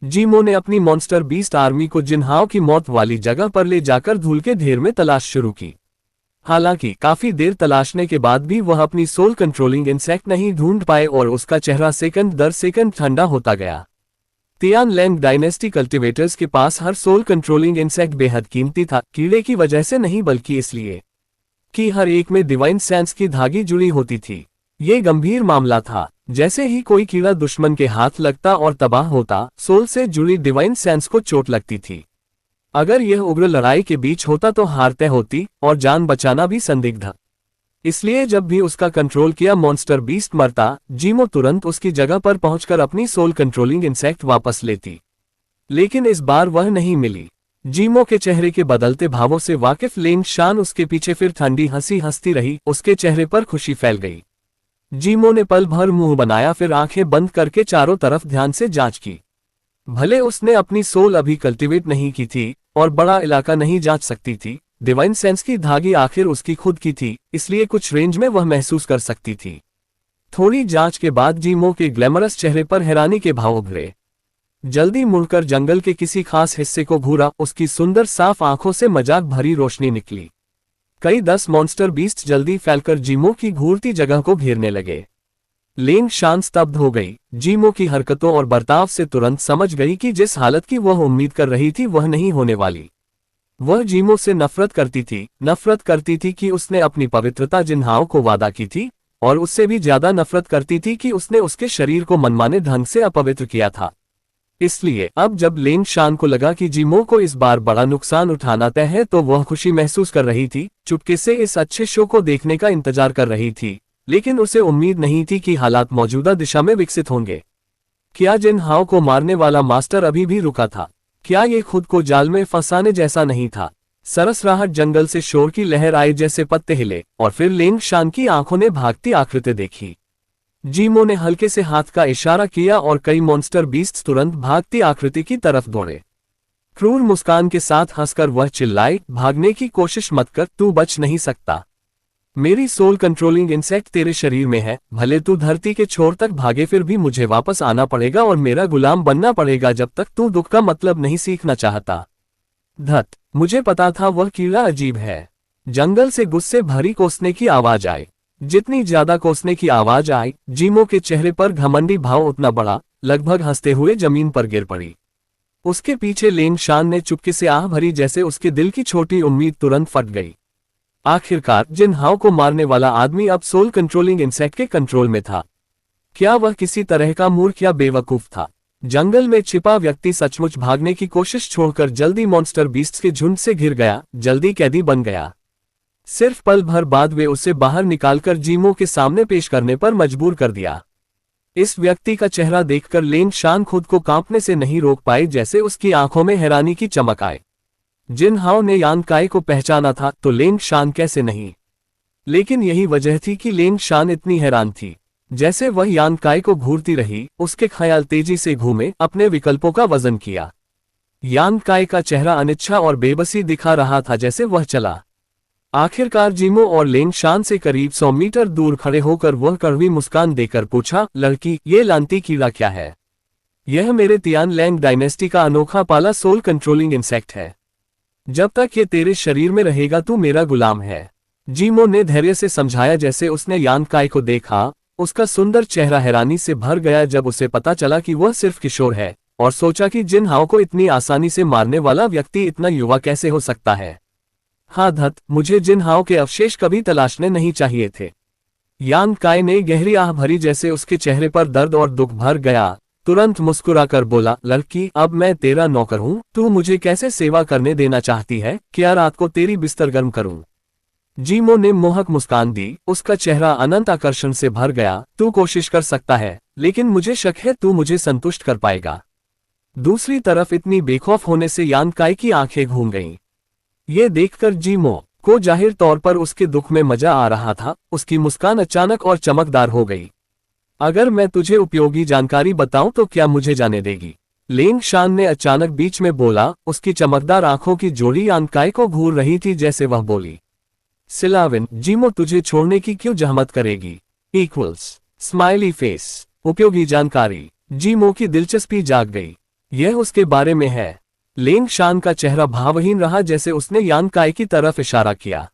S2: जीमो ने अपनी मॉन्स्टर बीस्ट आर्मी को जिन्हाओ की मौत वाली जगह पर ले जाकर धूल के ढेर में तलाश शुरू की। हालांकि काफी देर तलाशने के बाद भी वह अपनी सोल कंट्रोलिंग इंसेक्ट नहीं ढूंढ पाए और उसका चेहरा सेकंड दर सेकंड ठंडा होता गया। तियान लैंग डायनेस्टी कल्टिवेटर्स के पास हर सोल कंट्रोलिंग इंसेक्ट बेहद कीमती था, कीड़े की वजह से नहीं बल्कि इसलिए कि हर एक में डिवाइन सेंस की धागी जुड़ी होती थी। ये गंभीर मामला था। जैसे ही कोई कीड़ा दुश्मन के हाथ लगता और तबाह होता, सोल से जुड़ी डिवाइन सेंस को चोट लगती थी। अगर यह उग्र लड़ाई के बीच होता तो हार तय होती और जान बचाना भी संदिग्ध। इसलिए जब भी उसका कंट्रोल किया मॉन्स्टर बीस्ट मरता, जीमो तुरंत उसकी जगह पर पहुंचकर अपनी सोल कंट्रोलिंग इंसेक्ट वापस लेती। लेकिन इस बार वह नहीं मिली। जीमो के चेहरे के बदलते भावों से वाकिफ लेंग शान उसके पीछे फिर ठंडी हंसी हंसती रही। उसके चेहरे पर खुशी फैल गई। जीमो ने पल भर मुंह बनाया, फिर आंखें बंद करके चारों तरफ ध्यान से जांच की। भले उसने अपनी सोल अभी कल्टीवेट नहीं की थी और बड़ा इलाका नहीं जांच सकती थी, डिवाइन सेंस की धागी आखिर उसकी खुद की थी, इसलिए कुछ रेंज में वह महसूस कर सकती थी। थोड़ी जांच के बाद जीमो के ग्लैमरस चेहरे पर हैरानी के भाव उभरे। जल्दी मुड़कर जंगल के किसी खास हिस्से को घूरा, उसकी सुंदर साफ आंखों से मजाक भरी रोशनी निकली। कई 10 मॉन्स्टर बीस्ट जल्दी फैलकर जीमो की घूरती जगह को घेरने लगे। लेंग शान स्तब्ध हो गई। जीमो की हरकतों और बर्ताव से तुरंत समझ गई कि जिस हालत की वह उम्मीद कर रही थी वह नहीं होने वाली। वह जीमो से नफरत करती थी कि उसने अपनी पवित्रता जिन्हाओं को वादा की थी, और उससे भी ज्यादा नफरत करती थी कि उसने उसके शरीर को मनमाने ढंग से अपवित्र किया था। इसलिए अब जब लेंग शान को लगा कि जीमो को इस बार बड़ा नुकसान उठाना तय है, तो वह खुशी महसूस कर रही थी, चुपके से इस अच्छे शो को देखने का इंतजार कर रही थी। लेकिन उसे उम्मीद नहीं थी कि हालात मौजूदा दिशा में विकसित होंगे। क्या जिन्हाओ को मारने वाला मास्टर अभी भी रुका था? क्या ये खुद को जाल में फंसाने जैसा नहीं था? सरसराहट जंगल से शोर की लहर आई, जैसे पत्ते हिले, और फिर लेंग शान की आंखों ने भागती आकृति देखी। जीमो ने हल्के से हाथ का इशारा किया और कई मॉन्स्टर बीस्ट तुरंत भागती आकृति की तरफ दौड़े। क्रूर मुस्कान के साथ हंसकर वह चिल्लाई, भागने की कोशिश मत कर, तू बच नहीं सकता। मेरी सोल कंट्रोलिंग इंसेक्ट तेरे शरीर में है। भले तू धरती के छोर तक भागे, फिर भी मुझे वापस आना पड़ेगा और मेरा गुलाम बनना पड़ेगा जब तक तू दुख का मतलब नहीं सीखना चाहता। धत, मुझे पता था वह कीड़ा अजीब है। जंगल से गुस्से भरी कोसने की आवाज आई। जितनी ज्यादा कोसने की आवाज आई, जीमो के चेहरे पर घमंडी भाव उतना बड़ा, लगभग हंसते हुए जमीन पर गिर पड़ी। उसके पीछे लेंग शान ने चुपके से आह भरी, जैसे उसके दिल की छोटी उम्मीद तुरंत फट गई। आखिरकार जिन्हाओ को मारने वाला आदमी अब सोल कंट्रोलिंग इंसेक्ट के कंट्रोल में था। क्या वह किसी तरह का मूर्ख या बेवकूफ था? जंगल में छिपा व्यक्ति सचमुच भागने की कोशिश छोड़कर जल्दी मॉन्स्टर बीस्ट्स के झुंड से घिर गया, जल्दी कैदी बन गया। सिर्फ पल भर बाद वे उसे बाहर निकालकर जीमो के सामने पेश करने पर मजबूर कर दिया। इस व्यक्ति का चेहरा देखकर लेंग शान खुद को कांपने से नहीं रोक पाई, जैसे उसकी आंखों में हैरानी की चमक आए। जिन्हाओ ने यान काय को पहचाना था तो लेंग शान कैसे नहीं? लेकिन यही वजह थी कि लेंग शान इतनी हैरान थी। जैसे वह यान काय को घूरती रही, उसके ख्याल तेजी से घूमे, अपने विकल्पों का वजन किया। यान काय का चेहरा अनिच्छा और बेबसी दिखा रहा था जैसे वह चला। आखिरकार जीमो और लेंग शान से करीब 100 मीटर दूर खड़े होकर वह कड़वी मुस्कान देकर पूछा, लड़की, ये लांती कीड़ा क्या है? यह मेरे तियान लैंग डायनेस्टी का अनोखा पाला सोल कंट्रोलिंग इंसेक्ट है। जब तक ये तेरे शरीर में रहेगा तू मेरा गुलाम है। जीमो ने धैर्य से समझाया। जैसे उसने यान काय को देखा, उसका सुंदर चेहरा हैरानी से भर गया जब उसे पता चला कि वह सिर्फ किशोर है, और सोचा कि जिन्हाओ को इतनी आसानी से मारने वाला व्यक्ति इतना युवा कैसे हो सकता है। हाँ धत, मुझे जिन्हाओ के अवशेष कभी तलाशने नहीं चाहिए थे। यान काय ने गहरी आह भरी, जैसे उसके चेहरे पर दर्द और दुख भर गया। तुरंत मुस्कुराकर बोला, लड़की, अब मैं तेरा नौकर हूँ, तू मुझे कैसे सेवा करने देना चाहती है? क्या रात को तेरी बिस्तर गर्म करूँ? जीमो ने मोहक मुस्कान दी, उसका चेहरा अनंत आकर्षण से भर गया। तू कोशिश कर सकता है, लेकिन मुझे शक है तू मुझे संतुष्ट कर पाएगा। दूसरी तरफ इतनी बेखौफ होने से यान काई की आंखें घूम गईं। ये देखकर जीमो को जाहिर तौर पर उसके दुख में मजा आ रहा था, उसकी मुस्कान अचानक और चमकदार हो गई। अगर मैं तुझे उपयोगी जानकारी बताऊं तो क्या मुझे जाने देगी? लेंग शान ने अचानक बीच में बोला, उसकी चमकदार आंखों की जोड़ी यान काई को घूर रही थी जैसे वह बोली, सिलाविन, जीमो तुझे छोड़ने की क्यों जहमत करेगी? Equals smiley face. उपयोगी जानकारी। जीमो की दिलचस्पी जाग गई। यह उसके बारे में है। लेंग शान का चेहरा भावहीन रहा जैसे उसने यान काई की तरफ इशारा किया।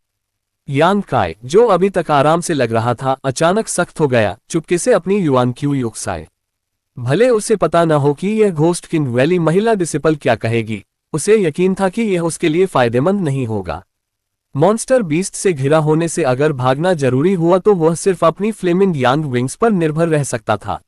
S2: यान काई, जो अभी तक आराम से लग रहा था, अचानक सख्त हो गया, चुपके से अपनी युआन क्यू युक्साए। भले उसे पता न हो कि यह घोस्ट किंग वैली महिला डिसिपल क्या कहेगी, उसे यकीन था कि यह उसके लिए फायदेमंद नहीं होगा। मॉन्स्टर बीस्ट से घिरा होने से अगर भागना जरूरी हुआ तो वह सिर्फ अपनी फ्लेमिंग यांग विंग्स पर निर्भर रह सकता था।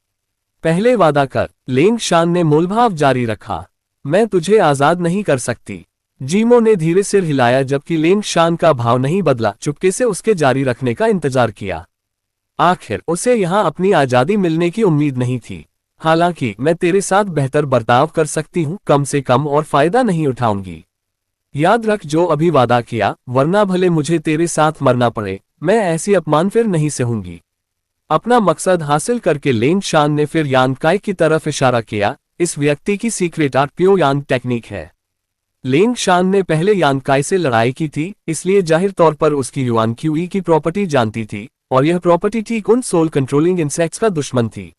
S2: पहले वादा कर, लेंग शान ने मूलभाव जारी रखा। मैं तुझे आजाद नहीं कर सकती। जीमो ने धीरे सिर हिलाया जबकि लेंग शान का भाव नहीं बदला, चुपके से उसके जारी रखने का इंतजार किया। आखिर उसे यहां अपनी आजादी मिलने की उम्मीद नहीं थी। हालांकि मैं तेरे साथ बेहतर बर्ताव कर सकती हूं, कम से कम, और फायदा नहीं उठाऊंगी। याद रख जो अभी वादा किया, वरना भले मुझे तेरे साथ मरना पड़े, मैं ऐसी अपमान फिर नहीं सहूंगी। अपना मकसद हासिल करके लेंग शान ने फिर यान काई की तरफ इशारा किया। इस व्यक्ति की सीक्रेट आर्ट प्यो यान टेक्निक है। लेंग शान ने पहले यान काई से लड़ाई की थी, इसलिए जाहिर तौर पर उसकी युआन क्यूई की प्रॉपर्टी जानती थी, और यह प्रॉपर्टी ठीक उन सोल कंट्रोलिंग इंसेक्ट्स का दुश्मन थी।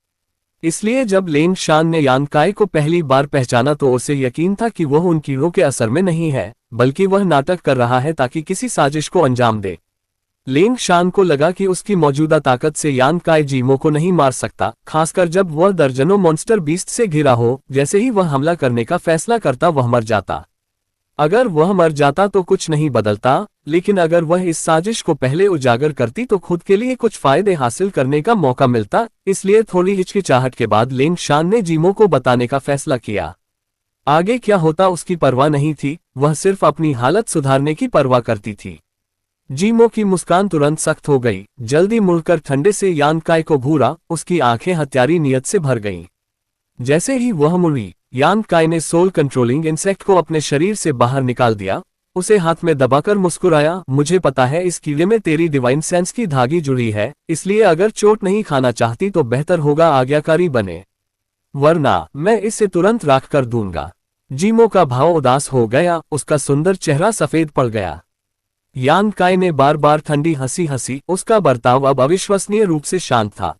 S2: इसलिए जब लेंग शान ने यान काई को पहली बार पहचाना तो उसे यकीन था कि वह उन कीड़ों के असर में नहीं है, बल्कि वह नाटक कर रहा है ताकि किसी साजिश को अंजाम दे। लेंग शान को लगा कि उसकी मौजूदा ताकत से यान काई जीमो को नहीं मार सकता, खासकर जब वह दर्जनों मॉन्स्टर बीस्ट से घिरा हो। जैसे ही वह हमला करने का फैसला करता वह मर जाता। अगर वह मर जाता तो कुछ नहीं बदलता, लेकिन अगर वह इस साजिश को पहले उजागर करती तो खुद के लिए कुछ फायदे हासिल करने का मौका मिलता। इसलिए थोड़ी हिचकिचाहट के बाद लेंग शान ने जीमो को बताने का फैसला किया। आगे क्या होता उसकी परवाह नहीं थी, वह सिर्फ अपनी हालत सुधारने की परवाह करती थी। जीमो की मुस्कान तुरंत सख्त हो गई। जल्दी मुड़कर ठंडे से यान काई को घूरा, उसकी आंखें हत्यारी नियत से भर गईं। जैसे ही वह मुड़ी, यान काई ने सोल कंट्रोलिंग इंसेक्ट को अपने शरीर से बाहर निकाल दिया, उसे हाथ में दबाकर मुस्कुराया। मुझे पता है इस कीड़े में तेरी डिवाइन सेंस की धागी जुड़ी है, इसलिए अगर चोट नहीं खाना चाहती तो बेहतर होगा आज्ञाकारी बने, वरना मैं इसे तुरंत राख कर दूंगा। जीमो का भाव उदास हो गया, उसका सुंदर चेहरा सफेद पड़ गया। यान काई ने बार बार ठंडी हंसी हंसी, उसका बर्ताव अब अविश्वसनीय रूप से शांत था।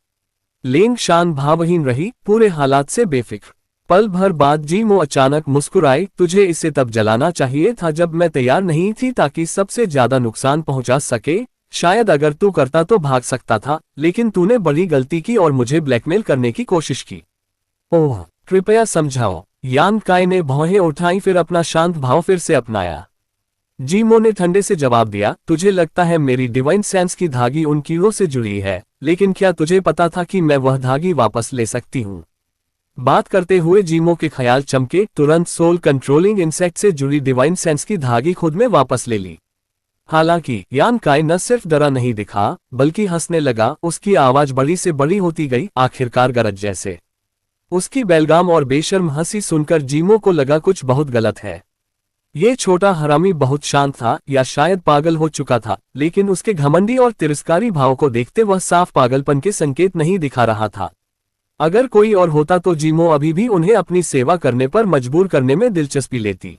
S2: लेंग शान भावहीन रही, पूरे हालात से बेफिक्र। पल भर बाद जीमो अचानक मुस्कुराई, तुझे इसे तब जलाना चाहिए था जब मैं तैयार नहीं थी ताकि सबसे ज्यादा नुकसान पहुंचा सके। शायद अगर तू करता तो भाग सकता था, लेकिन तूने बड़ी गलती की और मुझे ब्लैकमेल करने की कोशिश की। ओह, कृपया समझाओ। यान काई ने भौहें उठाई, फिर अपना शांत भाव फिर से अपनाया। जीमो ने ठंडे से जवाब दिया, तुझे लगता है मेरी डिवाइन सेंस की धागी उन कीड़ों से जुड़ी है, लेकिन क्या तुझे पता था कि मैं वह धागी वापस ले सकती हूँ? बात करते हुए जीमो के ख्याल चमके, तुरंत सोल कंट्रोलिंग इंसेक्ट से जुड़ी डिवाइन सेंस की धागी खुद में वापस ले ली। हालांकि यान काई न सिर्फ डरा नहीं दिखा, बल्कि हंसने लगा। उसकी आवाज बड़ी से बड़ी होती गई, आखिरकार गरज जैसे। उसकी बेलगाम और बेशर्म हंसी सुनकर जीमो को लगा कुछ बहुत गलत है। ये छोटा हरामी बहुत शांत था, या शायद पागल हो चुका था, लेकिन उसके घमंडी और तिरस्कारी भाव को देखते वह साफ पागलपन के संकेत नहीं दिखा रहा था। अगर कोई और होता तो जीमो अभी भी उन्हें अपनी सेवा करने पर मजबूर करने में दिलचस्पी लेती।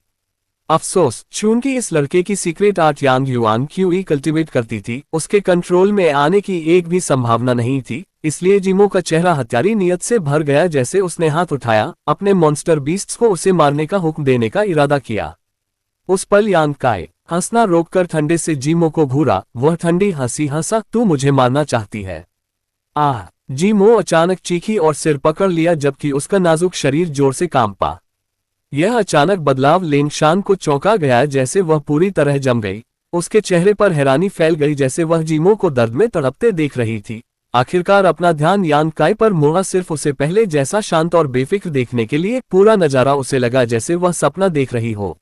S2: अफसोस, चूंकि इस लड़के की सीक्रेट आर्ट यांग युआन क्यूई कल्टीवेट करती थी, उसके कंट्रोल में आने की एक भी संभावना नहीं थी। इसलिए जीमो का चेहरा हत्यारी नियत से भर गया। जैसे उसने हाथ उठाया, अपने मॉन्स्टर बीस्ट्स को उसे मारने का हुक्म देने का इरादा किया। उस पल यान काई हंसना रोककर ठंडे से जीमो को घूरा। वह ठंडी हंसी हंसा, तू मुझे मारना चाहती है? आह! जीमो अचानक चीखी और सिर पकड़ लिया जबकि उसका नाजुक शरीर जोर से कांपा। यह अचानक बदलाव लेंग शान को चौंका गया, जैसे वह पूरी तरह जम गई। उसके चेहरे पर हैरानी फैल गई, जैसे वह जीमो को दर्द में तड़पते देख रही थी। आखिरकार अपना ध्यान यान काई पर मोड़ा, सिर्फ उसे पहले जैसा शांत और बेफिक्र देखने के लिए। पूरा नजारा उसे लगा जैसे वह सपना देख रही हो।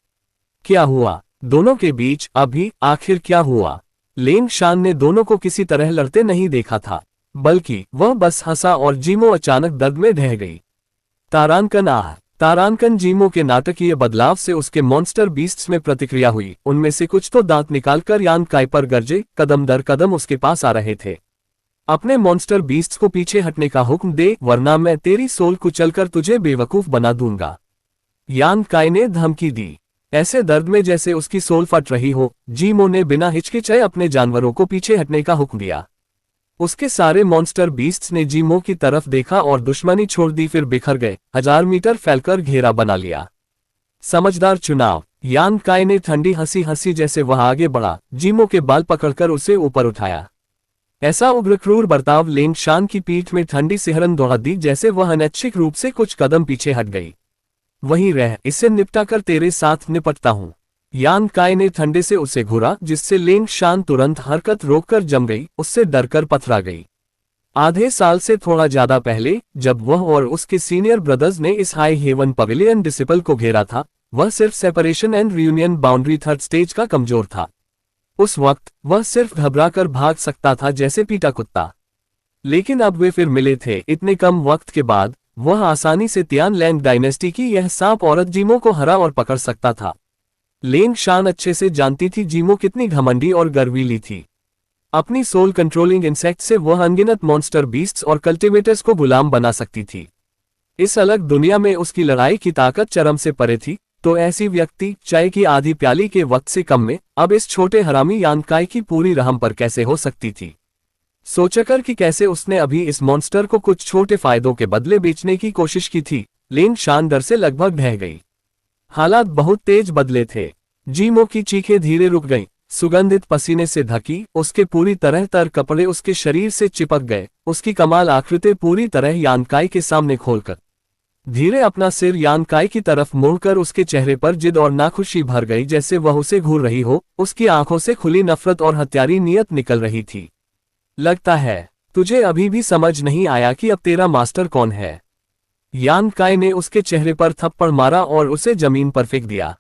S2: क्या हुआ दोनों के बीच? अभी आखिर क्या हुआ? लेंग शान ने दोनों को किसी तरह लड़ते नहीं देखा था, बल्कि वह बस हंसा और जीमो अचानक दर्द में ढह गई। तारांकन आह! तारांकन जीमो के नाटकीय बदलाव से उसके मॉन्स्टर बीस्ट्स में प्रतिक्रिया हुई। उनमें से कुछ तो दांत निकालकर यान काई पर गरजे, कदम दर कदम उसके पास आ रहे थे। अपने मॉन्स्टर बीस्ट्स को पीछे हटने का हुक्म दे, वरना मैं तेरी सोल कुचलकर तुझे बेवकूफ बना दूंगा, यान काई ने धमकी दी। ऐसे दर्द में जैसे उसकी सोल फट रही हो, जीमो ने बिना हिचकिचाए अपने जानवरों को पीछे हटने का हुक्म दिया। उसके सारे मॉन्स्टर बीस्ट्स ने जीमो की तरफ देखा और दुश्मनी छोड़ दी, फिर बिखर गए, 1000 मीटर फैलकर घेरा बना लिया। समझदार चुनाव, यान काई ने ठंडी हंसी हंसी जैसे वह आगे बढ़ा, जीमो के बाल पकड़कर उसे ऊपर उठाया। ऐसा उग्र क्रूर बर्ताव लेंग शान की पीठ में ठंडी सिहरन दौड़ा दी, जैसे वह अनैच्छिक रूप से कुछ कदम पीछे हट गई। वहीं रह, इससे निपटाकर तेरे साथ निपटता हूं। यान काई ने ठंडे से उसे घूरा, जिससे लेंग शान तुरंत हरकत रोककर जम गई, उससे डरकर पथरा गई। आधे साल से थोड़ा ज्यादा पहले, जब वह और उसके सीनियर ब्रदर्स ने इस हाई हेवन पवेलियन डिसिपल को घेरा था, वह सिर्फ separation and reunion boundary third stage का कमजोर था। उस वक्त वह सिर्फ घबराकर भाग सकता था जैसे पीटा कुत्ता। लेकिन अब वे फिर मिले थे, इतने कम वक्त के बाद। वह आसानी से तियान लैंग डायनेस्टी की यह सांप औरत जीमो को हरा और पकड़ सकता था। लेंग शान अच्छे से जानती थी जीमो कितनी घमंडी और गर्वीली थी। अपनी सोल कंट्रोलिंग इंसेक्ट से वह अनगिनत मॉन्स्टर बीस्ट्स और कल्टिवेटर्स को गुलाम बना सकती थी। इस अलग दुनिया में उसकी लड़ाई की ताकत चरम से परे थी, तो ऐसी व्यक्ति चाय की आधी प्याली के वक्त से कम में अब इस छोटे हरामी यान काई की पूरी रहम पर कैसे हो सकती थी। सोचकर कि कैसे उसने अभी इस मॉन्स्टर को कुछ छोटे फायदों के बदले बेचने की कोशिश की थी, लेंग शान डर से लगभग ढह गई। हालात बहुत तेज बदले थे। जीमो की चीखें धीरे रुक गईं, सुगंधित पसीने से ढकी, उसके पूरी तरह तर कपड़े उसके शरीर से चिपक गए, उसकी कमाल आकृति पूरी तरह यान काई के सामने खोलकर। धीरे अपना सिर यान काई की तरफ मोड़कर उसके चेहरे पर जिद और नाखुशी भर गई, जैसे वह उसे घूर रही हो। उसकी आंखों से खुली नफरत और हत्यारी नियत निकल रही थी। लगता है तुझे अभी भी समझ नहीं आया कि अब तेरा मास्टर कौन है। यान काई ने उसके चेहरे पर थप्पड़ मारा और उसे जमीन पर फेंक दिया।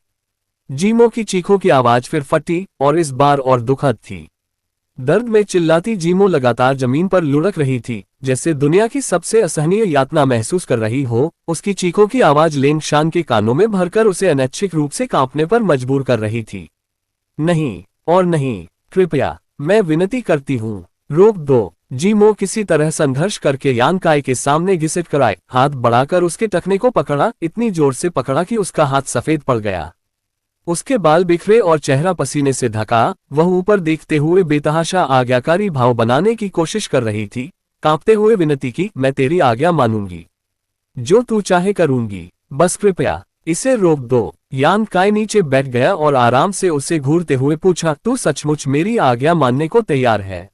S2: जीमो की चीखों की आवाज फिर फटी, और इस बार और दुखद थी। दर्द में चिल्लाती जीमो लगातार जमीन पर लुढ़क रही थी, जैसे दुनिया की सबसे असहनीय यातना महसूस कर रही हो। उसकी चीखों की आवाज लेंग शान के कानों में भरकर उसे अनैच्छिक रूप से कांपने पर मजबूर कर रही थी। नहीं और नहीं, कृपया, मैं विनती करती हूँ, रोक दो। जीमो किसी तरह संघर्ष करके यान काई के सामने घिसट कर आए, हाथ बढ़ाकर उसके टखने को पकड़ा, इतनी जोर से पकड़ा कि उसका हाथ सफेद पड़ गया। उसके बाल बिखरे और चेहरा पसीने से ढका। वह ऊपर देखते हुए बेतहाशा आज्ञाकारी भाव बनाने की कोशिश कर रही थी, कांपते हुए विनती की, मैं तेरी आज्ञा मानूंगी, जो तू चाहे करूंगी, बस कृपया इसे रोक दो। यान काई नीचे बैठ गया और आराम से उसे घूरते हुए पूछा, तू सचमुच मेरी आज्ञा मानने को तैयार है?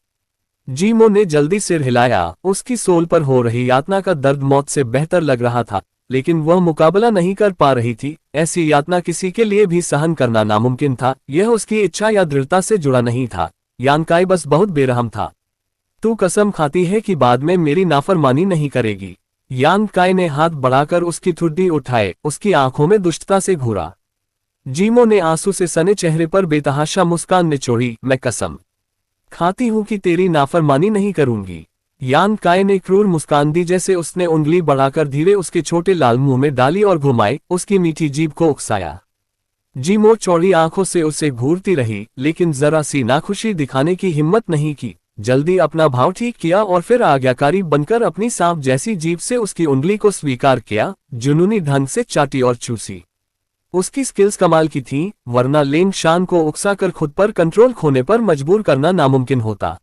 S2: जीमो ने जल्दी सिर हिलाया। उसकी सोल पर हो रही यातना का दर्द मौत से बेहतर लग रहा था, लेकिन वह मुकाबला नहीं कर पा रही थी। ऐसी यातना किसी के लिए भी सहन करना नामुमकिन था। यह उसकी इच्छा या दृढ़ता से जुड़ा नहीं था। यान काई बस बहुत बेरहम था। तू कसम खाती है कि बाद में मेरी नाफरमानी नहीं करेगी? यान काई ने हाथ बढ़ाकर उसकी ठुड्डी उठाए, उसकी आंखों में दुष्टता से घूरा। जीमो ने आंसू से सने चेहरे पर बेतहाशा मुस्कान निचोड़ी, मैं कसम खाती हूं कि तेरी नाफरमानी नहीं करूंगी। यान काई ने क्रूर मुस्कान दी, जैसे उसने उंगली बढ़ाकर धीरे उसके छोटे लाल मुंह में डाली और घुमाई, उसकी मीठी जीभ को उकसाया। जीमो चौड़ी आंखों से उसे घूरती रही, लेकिन जरा सी नाखुशी दिखाने की हिम्मत नहीं की। जल्दी अपना भाव ठीक किया और फिर आज्ञाकारी बनकर अपनी सांप जैसी जीभ से उसकी उंगली को स्वीकार किया, जुनूनी ढंग से चाटी और चूसी। उसकी स्किल्स कमाल की थीं, वरना लेंग शान को उकसाकर खुद पर कंट्रोल खोने पर मजबूर करना नामुमकिन होता।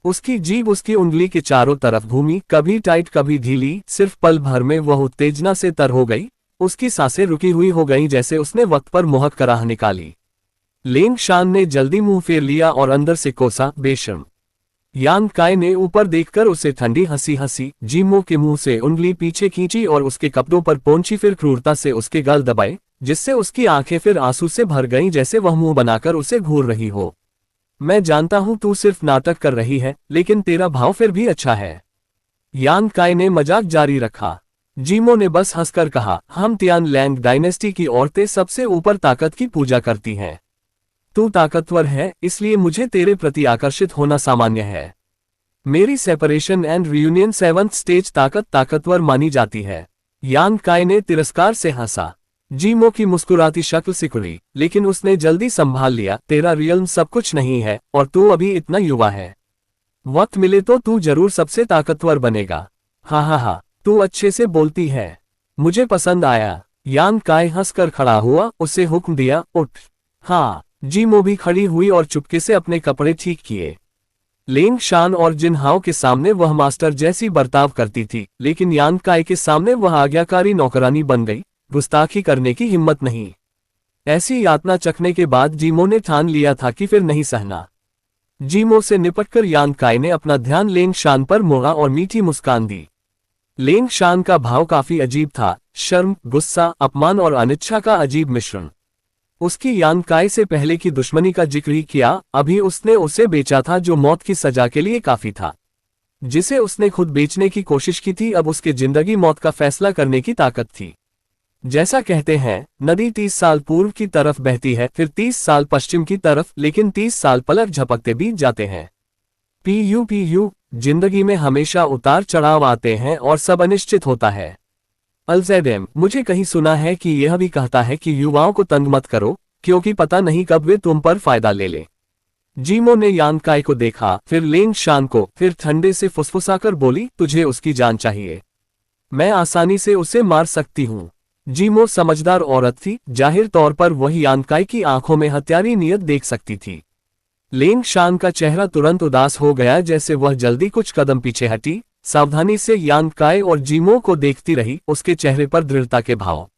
S2: उसकी जीभ उसकी उंगली के चारों तरफ घूमी, कभी टाइट कभी ढीली। सिर्फ पल भर में वह उत्तेजना से तर हो गई। उसकी सांसें रुकी हुई हो गईं, जैसे उसने वक्त पर मोहक कराह निकाली। लेंग शान ने जल्दी मुंह फेर लिया और अंदर से कोसा, बेशर्म। यान काई ने ऊपर देखकर उसे ठंडी हंसी हंसी। जीमो के मुंह से उंगली पीछे खींची और उसके कपड़ों पर पहुंची, फिर क्रूरता से उसके गाल दबाए, जिससे उसकी आंखें फिर आंसू से भर गईं, जैसे वह मुंह बनाकर उसे घूर रही हो। मैं जानता हूं तू सिर्फ नाटक कर रही है, लेकिन तेरा भाव फिर भी अच्छा है। यान काई ने मजाक जारी रखा। जीमो ने बस हंसकर कहा, हम तियान लैंग डायनेस्टी की औरतें सबसे ऊपर ताकत की पूजा करती हैं। तू ताकतवर है, इसलिए मुझे तेरे प्रति आकर्षित होना सामान्य है। मेरी separation and reunion 7th stage ताकतवर मानी जाती है। यान काय ने तिरस्कार से हंसा। जीमो की मुस्कुराती शक्ल सिकुड़ी, लेकिन उसने जल्दी संभाल लिया। तेरा रियल्म सब कुछ नहीं है और तू अभी इतना युवा है। वक्त मिले तो तू जरूर सबसे ताकतवर बनेगा। हा हा हा, तू अच्छे से बोलती है, मुझे पसंद आया। यान काय हंसकर खड़ा हुआ, उसे हुक्म दिया, उठ। हाँ। जीमो भी खड़ी हुई और चुपके से अपने कपड़े ठीक किए। लेंग शान और जिन हाओ के सामने वह मास्टर जैसी बर्ताव करती थी, लेकिन यान काय के सामने वह आज्ञाकारी नौकरानी बन गई। गुस्ताखी करने की हिम्मत नहीं। ऐसी यातना चखने के बाद जीमो ने ठान लिया था कि फिर नहीं सहना। जीमो से निपटकर यान काय ने अपना ध्यान लेंग शान पर मोड़ा और मीठी मुस्कान दी। लेंग शान का भाव काफी अजीब था, शर्म, गुस्सा, अपमान और अनिच्छा का अजीब मिश्रण। उसकी यान काय से पहले की दुश्मनी का जिक्र ही किया, अभी उसने उसे बेचा था जो मौत की सजा के लिए काफी था। जिसे उसने खुद बेचने की कोशिश की थी, अब उसके जिंदगी मौत का फैसला करने की ताकत थी। जैसा कहते हैं, नदी 30 साल पूर्व की तरफ बहती है, फिर 30 साल पश्चिम की तरफ, लेकिन 30 साल पलक झपकते बीत जाते हैं। पीयू जिंदगी में हमेशा उतार चढ़ाव आते हैं और सब अनिश्चित होता है। अल्ज़ेडेम, मुझे कहीं सुना है कि यह भी कहता है कि युवाओं को तंग मत करो, क्योंकि पता नहीं कब वे तुम पर फायदा ले ले। जीमो ने यान काय को देखा, फिर लेंग शान को, फिर ठंडे से फुसफुसाकर बोली, तुझे उसकी जान चाहिए। मैं आसानी से उसे मार सकती हूँ। जीमो समझदार औरत थी, जाहिर तौर पर वह यान काय की आंखों में हत्यारी नियत देख सकती थी। लेंग शान का चेहरा तुरंत उदास हो गया, जैसे वह जल्दी कुछ कदम पीछे हटी, सावधानी से यान काय और जीमो को देखती रही, उसके चेहरे पर दृढ़ता के भाव।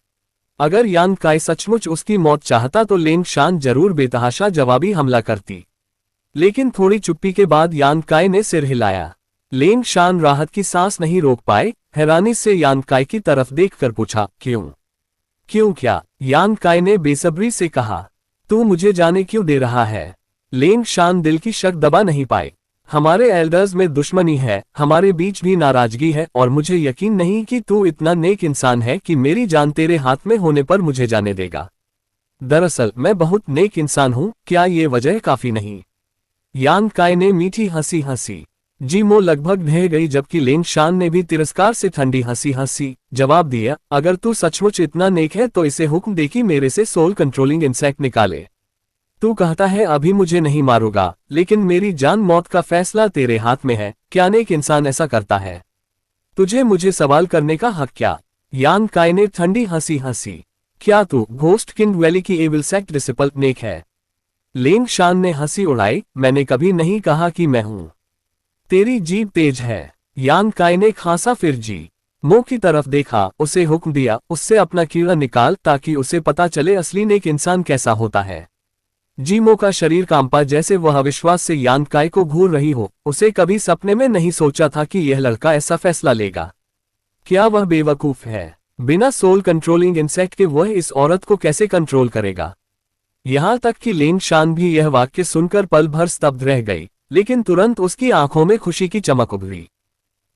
S2: अगर यान काय सचमुच उसकी मौत चाहता तो लेंग शान जरूर बेतहाशा जवाबी हमला करती। लेकिन थोड़ी चुप्पी के बाद यान काय ने सिर हिलाया। लेंग शान राहत की सांस नहीं रोक पाए, हैरानी से यान काय की तरफ देखकर पूछा, क्यों? क्यों क्या? यान काय ने बेसब्री से कहा, तू मुझे जाने क्यों दे रहा है? लेंग शान दिल की शक दबा नहीं पाए। हमारे एल्डर्स में दुश्मनी है, हमारे बीच भी नाराजगी है, और मुझे यकीन नहीं कि तू इतना नेक इंसान है कि मेरी जान तेरे हाथ में होने पर मुझे जाने देगा। दरअसल मैं बहुत नेक इंसान हूं, क्या ये वजह काफी नहीं? यान काय ने मीठी हंसी हंसी। जीमो लगभग ढह गई, जबकि लेंग शान ने भी तिरस्कार से ठंडी हंसी हंसी जवाब दिया, अगर तू सचमुच इतना नेक है तो इसे हुक्म दे कि मेरे से सोल कंट्रोलिंग इंसेक्ट निकाले। तू कहता है अभी मुझे नहीं मारूंगा, लेकिन मेरी जान मौत का फैसला तेरे हाथ में है। क्या नेक इंसान ऐसा करता है? तुझे मुझे सवाल करने का हक क्या? यान काय ने ठंडी हंसी हंसी। क्या तू घोस्ट किंग वैली की एविल सेक्ट डिसिपल नेक है? लेंग शान ने हंसी उड़ाई, मैंने कभी नहीं कहा कि मैं हूं। तेरी जीभ तेज है। यान काय ने खांसा, फिर जी मो की तरफ देखा, उसे हुक्म दिया, उससे अपना कीड़ा निकाल ताकि उसे पता चले असली नेक इंसान कैसा होता है। जीमो का शरीर कांपा, जैसे वह अविश्वास से यान काय को घूर रही हो। उसे कभी सपने में नहीं सोचा था कि यह लड़का ऐसा फैसला लेगा। क्या वह बेवकूफ है? बिना सोल कंट्रोलिंग इंसेक्ट के वह इस औरत को कैसे कंट्रोल करेगा? यहां तक कि लेंग शान भी यह वाक्य सुनकर पल भर स्तब्ध रह गई, लेकिन तुरंत उसकी आंखों में खुशी की चमक उभरी।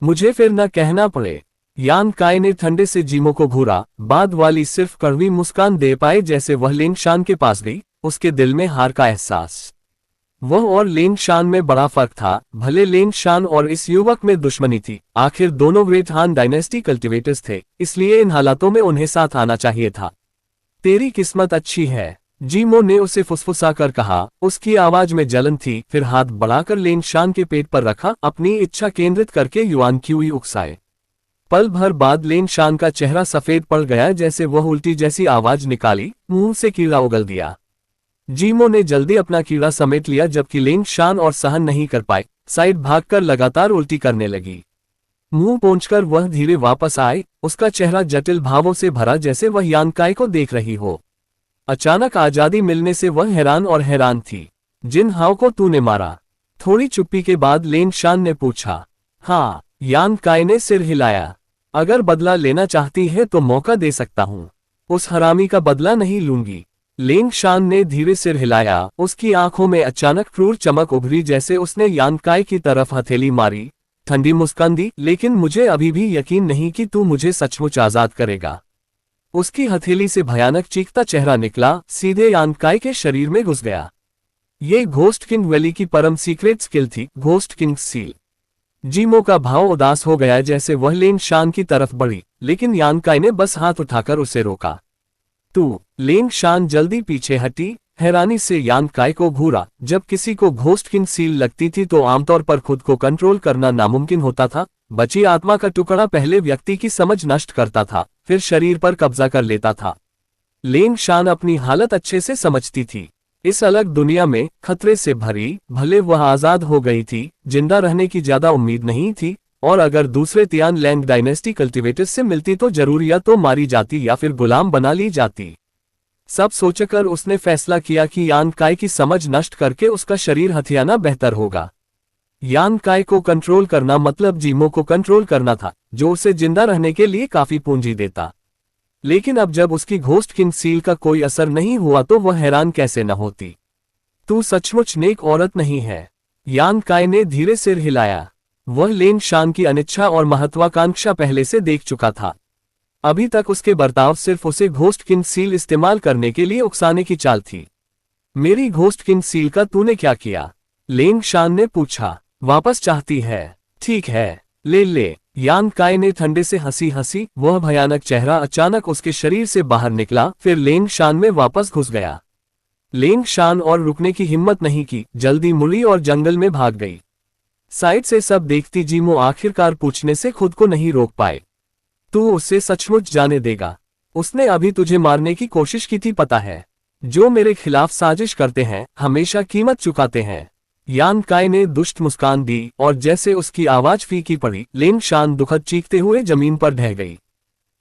S2: मुझे फिर न कहना पड़े। यान काय ने ठंडे से जीमो को घूरा, बाद वाली सिर्फ कड़वी मुस्कान दे पाए जैसे वह लेंग शान के पास गई। उसके दिल में हार का एहसास। वह और लेंग शान में बड़ा फर्क था। भले लेंग शान और इस युवक में दुश्मनी थी, आखिर दोनों ग्रेट हान डायनेस्टी कल्टिवेटर्स थे, इसलिए इन हालातों में उन्हें साथ आना चाहिए था। तेरी किस्मत अच्छी है, जीमो ने उसे फुसफुसाकर कहा। उसकी आवाज में जलन थी, फिर हाथ बढ़ाकर लेंग शान के पेट पर रखा, अपनी इच्छा केंद्रित करके युआन क्यूई उकसाए। पल भर बाद लेंग शान का चेहरा सफेद पड़ गया, जैसे वह उल्टी जैसी आवाज निकाली, मुंह से कीड़ा उगल दिया। जीमो ने जल्दी अपना कीड़ा समेट लिया, जबकि लेंग शान और सहन नहीं कर पाए, साइड भागकर लगातार उल्टी करने लगी। मुंह पोंछकर वह धीरे वापस आए, उसका चेहरा जटिल भावों से भरा, जैसे वह यान काय को देख रही हो। अचानक आजादी मिलने से वह हैरान थी। जिन हाओ को तूने मारा? थोड़ी चुप्पी के बाद लेंग शान ने पूछा। हाँ, यान काय ने सिर हिलाया। अगर बदला लेना चाहती है तो मौका दे सकता हूँ। उस हरामी का बदला नहीं लूंगी। लेंग शान ने धीरे सिर हिलाया, उसकी आंखों में अचानक क्रूर चमक उभरी, जैसे उसने यान काय की तरफ हथेली मारी, ठंडी मुस्कान दी, लेकिन मुझे अभी भी यकीन नहीं कि तू मुझे सचमुच आजाद करेगा। उसकी हथेली से भयानक चीखता चेहरा निकला, सीधे यान काय के शरीर में घुस गया। ये घोस्ट किंग वैली की परम सीक्रेट स्किल थी, घोस्ट किंग सील। जीमो का भाव उदास हो गया, जैसे वह लेंग शान की तरफ बढ़ी, लेकिन यान काई ने बस हाथ उठाकर उसे रोका। तू। लेंग शान जल्दी पीछे हटी, हैरानी से यान काई को घूरा। जब किसी को घोस्ट किन सील लगती थी तो आमतौर पर खुद को कंट्रोल करना नामुमकिन होता था। बची आत्मा का टुकड़ा पहले व्यक्ति की समझ नष्ट करता था, फिर शरीर पर कब्जा कर लेता था। लेंग शान अपनी हालत अच्छे से समझती थी। इस अलग दुनिया में खतरे से भरी, भले वह आजाद हो गई थी, जिंदा रहने की ज्यादा उम्मीद नहीं थी, और अगर दूसरे तियान लैंग डायनेस्टी कल्टिवेटर्स से मिलती तो जरूर या तो मारी जाती या फिर गुलाम बना ली जाती। सब सोचकर उसने फैसला किया कि यान काई की समझ नष्ट करके उसका शरीर हथियाना बेहतर होगा। यान काई को कंट्रोल करना मतलब जीमो को कंट्रोल करना था, जो उसे जिंदा रहने के लिए काफी पूंजी देता। लेकिन अब जब उसकी घोस्ट किन सील का कोई असर नहीं हुआ तो वह हैरान कैसे न होती। तू सचमुच नेक औरत नहीं है, यान काई ने धीरे सिर हिलाया। वह लेंग शान की अनिच्छा और महत्वाकांक्षा पहले से देख चुका था। अभी तक उसके बर्ताव सिर्फ उसे घोस्ट किन सील इस्तेमाल करने के लिए उकसाने की चाल थी। मेरी घोस्ट किन सील का तूने क्या किया? लेंग शान ने पूछा। वापस चाहती है? ठीक है, ले ले। यान काई ने ठंडे से हंसी। वह भयानक चेहरा अचानक उसके शरीर से बाहर निकला, फिर लेंग शान में वापस घुस गया। लेंग शान और रुकने की हिम्मत नहीं की, जल्दी मुड़ी और जंगल में भाग गई। साइड से सब देखती जीमो आखिरकार पूछने से खुद को नहीं रोक पाए। तू उसे सचमुच जाने देगा? उसने अभी तुझे मारने की कोशिश की थी, पता है। जो मेरे खिलाफ साजिश करते हैं हमेशा कीमत चुकाते हैं। यान काई ने दुष्ट मुस्कान दी और जैसे उसकी आवाज फीकी पड़ी, लेंग शान दुखद चीखते हुए जमीन पर ढह गई।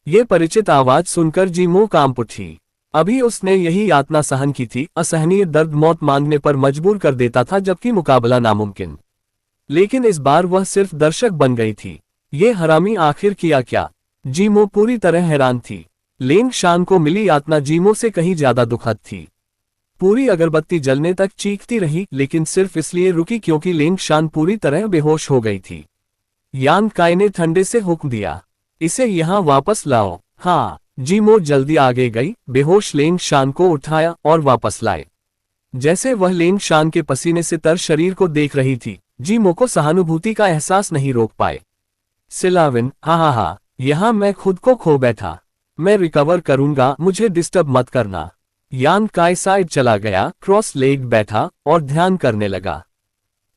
S2: ये परिचित आवाज सुनकर जीमो कांप उठी। अभी उसने यही यातना सहन की थी। असहनीय दर्द मौत मांगने पर मजबूर कर देता था, जबकि मुकाबला नामुमकिन। लेकिन इस बार वह सिर्फ दर्शक बन गई थी। ये हरामी आखिर किया क्या? जीमो पूरी तरह हैरान थी। लेंग शान को मिली यातना जीमो से कहीं ज्यादा दुखद थी। पूरी अगरबत्ती जलने तक चीखती रही, लेकिन सिर्फ इसलिए रुकी क्योंकि लेंग शान पूरी तरह बेहोश हो गई थी। यान काई ने ठंडे से हुक्म दिया, इसे यहाँ वापस लाओ। हाँ। जीमो जल्दी आगे गई, बेहोश लेंग शान को उठाया और वापस लाए। जैसे वह लेंग शान के पसीने से तर शरीर को देख रही थी, जीमो को सहानुभूति का एहसास नहीं रोक पाए। सिलाविन, हा, यहाँ मैं खुद को खो बैठा। मैं रिकवर करूंगा, मुझे डिस्टर्ब मत करना। यान काई साइड चला गया, क्रॉस लेग बैठा और ध्यान करने लगा।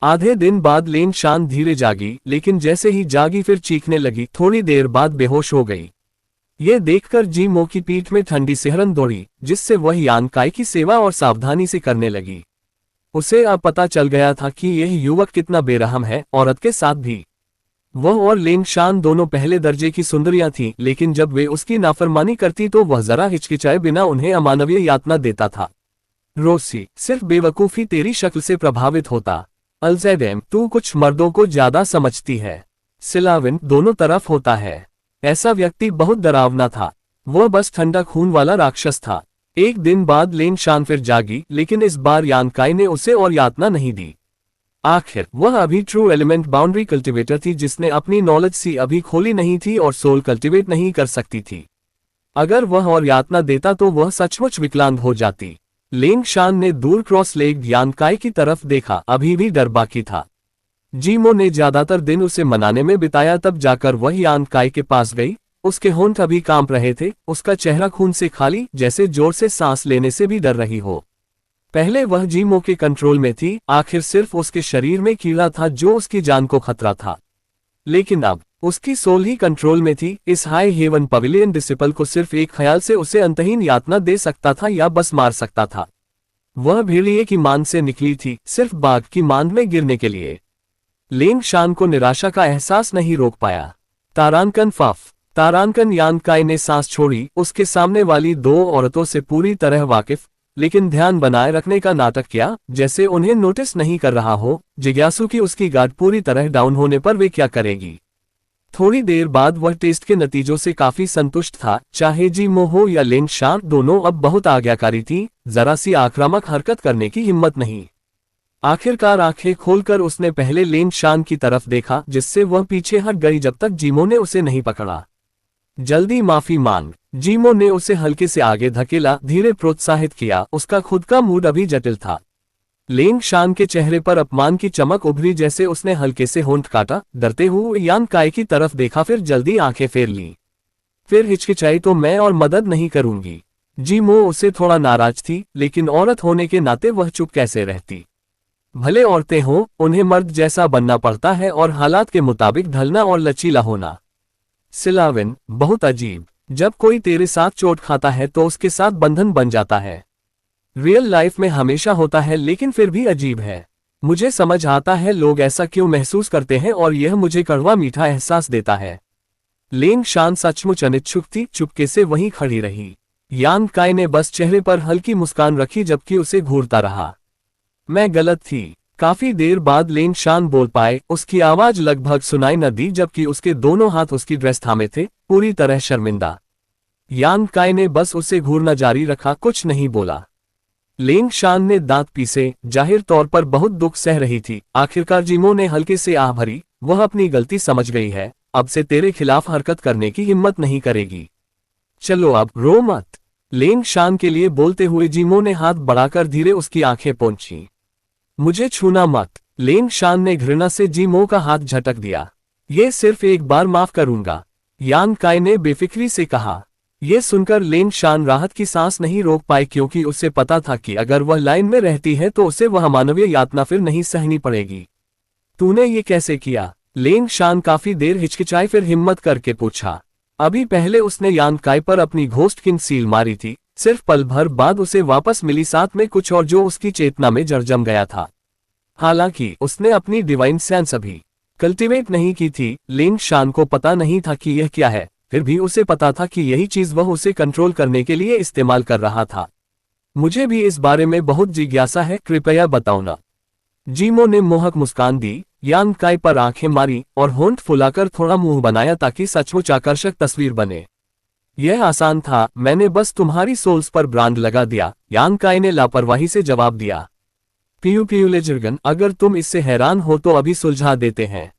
S2: आधे दिन बाद लेंग शान धीरे जागी, लेकिन जैसे ही जागी फिर चीखने लगी। थोड़ी देर बाद बेहोश हो गई। ये देखकर जीमो की पीठ में ठंडी सिहरन दौड़ी, जिससे वह यान काई की सेवा और सावधानी से करने लगी। उसे अब पता चल गया था कि यह युवक कितना बेरहम है, औरत के साथ भी। वह और लेंग शान दोनों पहले दर्जे की सुंदरियां थीं, लेकिन जब वे उसकी नाफरमानी करती तो वह जरा हिचकिचाए बिना उन्हें अमानवीय यातना देता था। रोसी, सिर्फ बेवकूफी तेरी शक्ल से प्रभावित होता। अल्जैडेम, तू कुछ मर्दों को ज्यादा समझती है। सिलाविन, दोनों तरफ होता है। ऐसा व्यक्ति बहुत डरावना था। वह बस ठंडा खून वाला राक्षस था। एक दिन बाद लेंग शान फिर जागी, लेकिन इस बार यान काई ने उसे और यातना नहीं दी। आखिर वह अभी ट्रू एलिमेंट बाउंड्री कल्टिवेटर थी, जिसने अपनी नॉलेज सी अभी खोली नहीं थी और सोल कल्टिवेट नहीं कर सकती थी। अगर वह और यातना देता तो वह सचमुच विकलांग हो जाती। लेंग शान ने दूर क्रॉस लेग यान काई की तरफ देखा, अभी भी डर बाकी था। जीमो ने ज्यादातर दिन उसे मनाने में बिताया, तब जाकर वह यान काई के पास गई। उसके होंठ अभी कांप रहे थे, उसका चेहरा खून से खाली, जैसे जोर से सांस लेने से भी डर रही हो। पहले वह जीमो के कंट्रोल में थी, आखिर सिर्फ उसके शरीर में कीड़ा था जो उसकी जान को खतरा था। लेकिन अब उसकी सोल ही कंट्रोल में थी। इस हाई हेवन पवेलियन डिसिपल को सिर्फ एक ख्याल से उसे अंतहीन यातना दे सकता था या बस मार सकता था। वह भेड़िए की मांद से निकली थी, सिर्फ बाघ की मांद में गिरने के लिए। लेंग शान को निराशा का एहसास नहीं रोक पाया। तारांकन फफ। तारांकन, यान काई ने सांस छोड़ी। उसके सामने वाली दो औरतों से पूरी तरह वाकिफ, लेकिन ध्यान बनाए रखने का नाटक किया, जैसे उन्हें नोटिस नहीं कर रहा हो। जिज्ञासु की उसकी गार्ड पूरी तरह डाउन होने पर वे क्या करेगी। थोड़ी देर बाद वह टेस्ट के नतीजों से काफी संतुष्ट था। चाहे जीमो हो या लेंग शान, दोनों अब बहुत आज्ञाकारी थी। जरा सी आक्रामक हरकत करने की हिम्मत नहीं। आखिरकार आंखें खोलकर उसने पहले लेंग शान की तरफ देखा, जिससे वह पीछे हट गई जब तक जीमो ने उसे नहीं पकड़ा। जल्दी माफी मांग। जीमो ने उसे हल्के से आगे धकेला, धीरे प्रोत्साहित किया। उसका खुद का मूड अभी जटिल था। लेंग शान के चेहरे पर अपमान की चमक उभरी, जैसे उसने हल्के से होंठ काटा। डरते हुए यान काई की तरफ देखा, फिर जल्दी आंखें फेर ली। फिर हिचकिचाई तो मैं और मदद नहीं करूंगी। जीमो उससे थोड़ा नाराज थी, लेकिन औरत होने के नाते वह चुप कैसे रहती। भले औरतें हों, उन्हें मर्द जैसा बनना पड़ता है और हालात के मुताबिक ढलना और लचीला होना। सिलाविन, बहुत अजीब। जब कोई तेरे साथ चोट खाता है तो उसके साथ बंधन बन जाता है। रियल लाइफ में हमेशा होता है, लेकिन फिर भी अजीब है। मुझे समझ आता है लोग ऐसा क्यों महसूस करते हैं और यह मुझे कड़वा मीठा एहसास देता है। लेंग शान सचमुच अनिच्छुक थी, चुपके से वहीं खड़ी रही। यान काय ने बस चेहरे पर हल्की मुस्कान रखी जबकि उसे घूरता रहा। मैं गलत थी। काफी देर बाद लेंग शान बोल पाए। उसकी आवाज लगभग सुनाई न दी जबकि उसके दोनों हाथ उसकी ड्रेस थामे थे, पूरी तरह शर्मिंदा। यान काय ने बस उसे घूरना जारी रखा, कुछ नहीं बोला। लेंग शान ने दांत पीसे, जाहिर तौर पर बहुत दुख सह रही थी। आखिरकार जीमो ने हल्के से आह भरी। वह अपनी गलती समझ गई है, अब से तेरे खिलाफ हरकत करने की हिम्मत नहीं करेगी। चलो अब रो मत। लेंग शान के लिए बोलते हुए जीमो ने हाथ बढ़ाकर धीरे उसकी आंखें पोंछी। मुझे छूना मत। लेंग शान ने घृणा से जीमो का हाथ झटक दिया। ये सिर्फ एक बार माफ करूंगा, यान काय ने बेफिक्री से कहा। यह सुनकर लेंग शान राहत की सांस नहीं रोक पाए, क्योंकि उसे पता था कि अगर वह लाइन में रहती है तो उसे वह मानवीय यातना फिर नहीं सहनी पड़ेगी। तूने ये कैसे किया? लेंग शान काफी देर हिचकिचाई, फिर हिम्मत करके पूछा। अभी पहले उसने यान काय पर अपनी घोस्ट किन सील मारी थी, सिर्फ पल भर बाद उसे वापस मिली, साथ में कुछ और जो उसकी चेतना में जड़ जम गया था। हालांकि उसने अपनी डिवाइन सेंस अभी कल्टीवेट नहीं की थी। लेंग शान को पता नहीं था कि यह क्या है, फिर भी उसे पता था कि यही चीज वह उसे कंट्रोल करने के लिए इस्तेमाल कर रहा था। मुझे भी इस बारे में बहुत जिज्ञासा है, कृपया बताओ ना। जीमो ने मोहक मुस्कान दी, यान काय पर आंखें मारी और होंठ फुलाकर थोड़ा मुंह बनाया ताकि सचमुच आकर्षक तस्वीर बने। यह आसान था, मैंने बस तुम्हारी सोल्स पर ब्रांड लगा दिया, यान काय ने लापरवाही से जवाब दिया। पियुलेजर्गन, अगर तुम इससे हैरान हो तो अभी सुलझा देते हैं।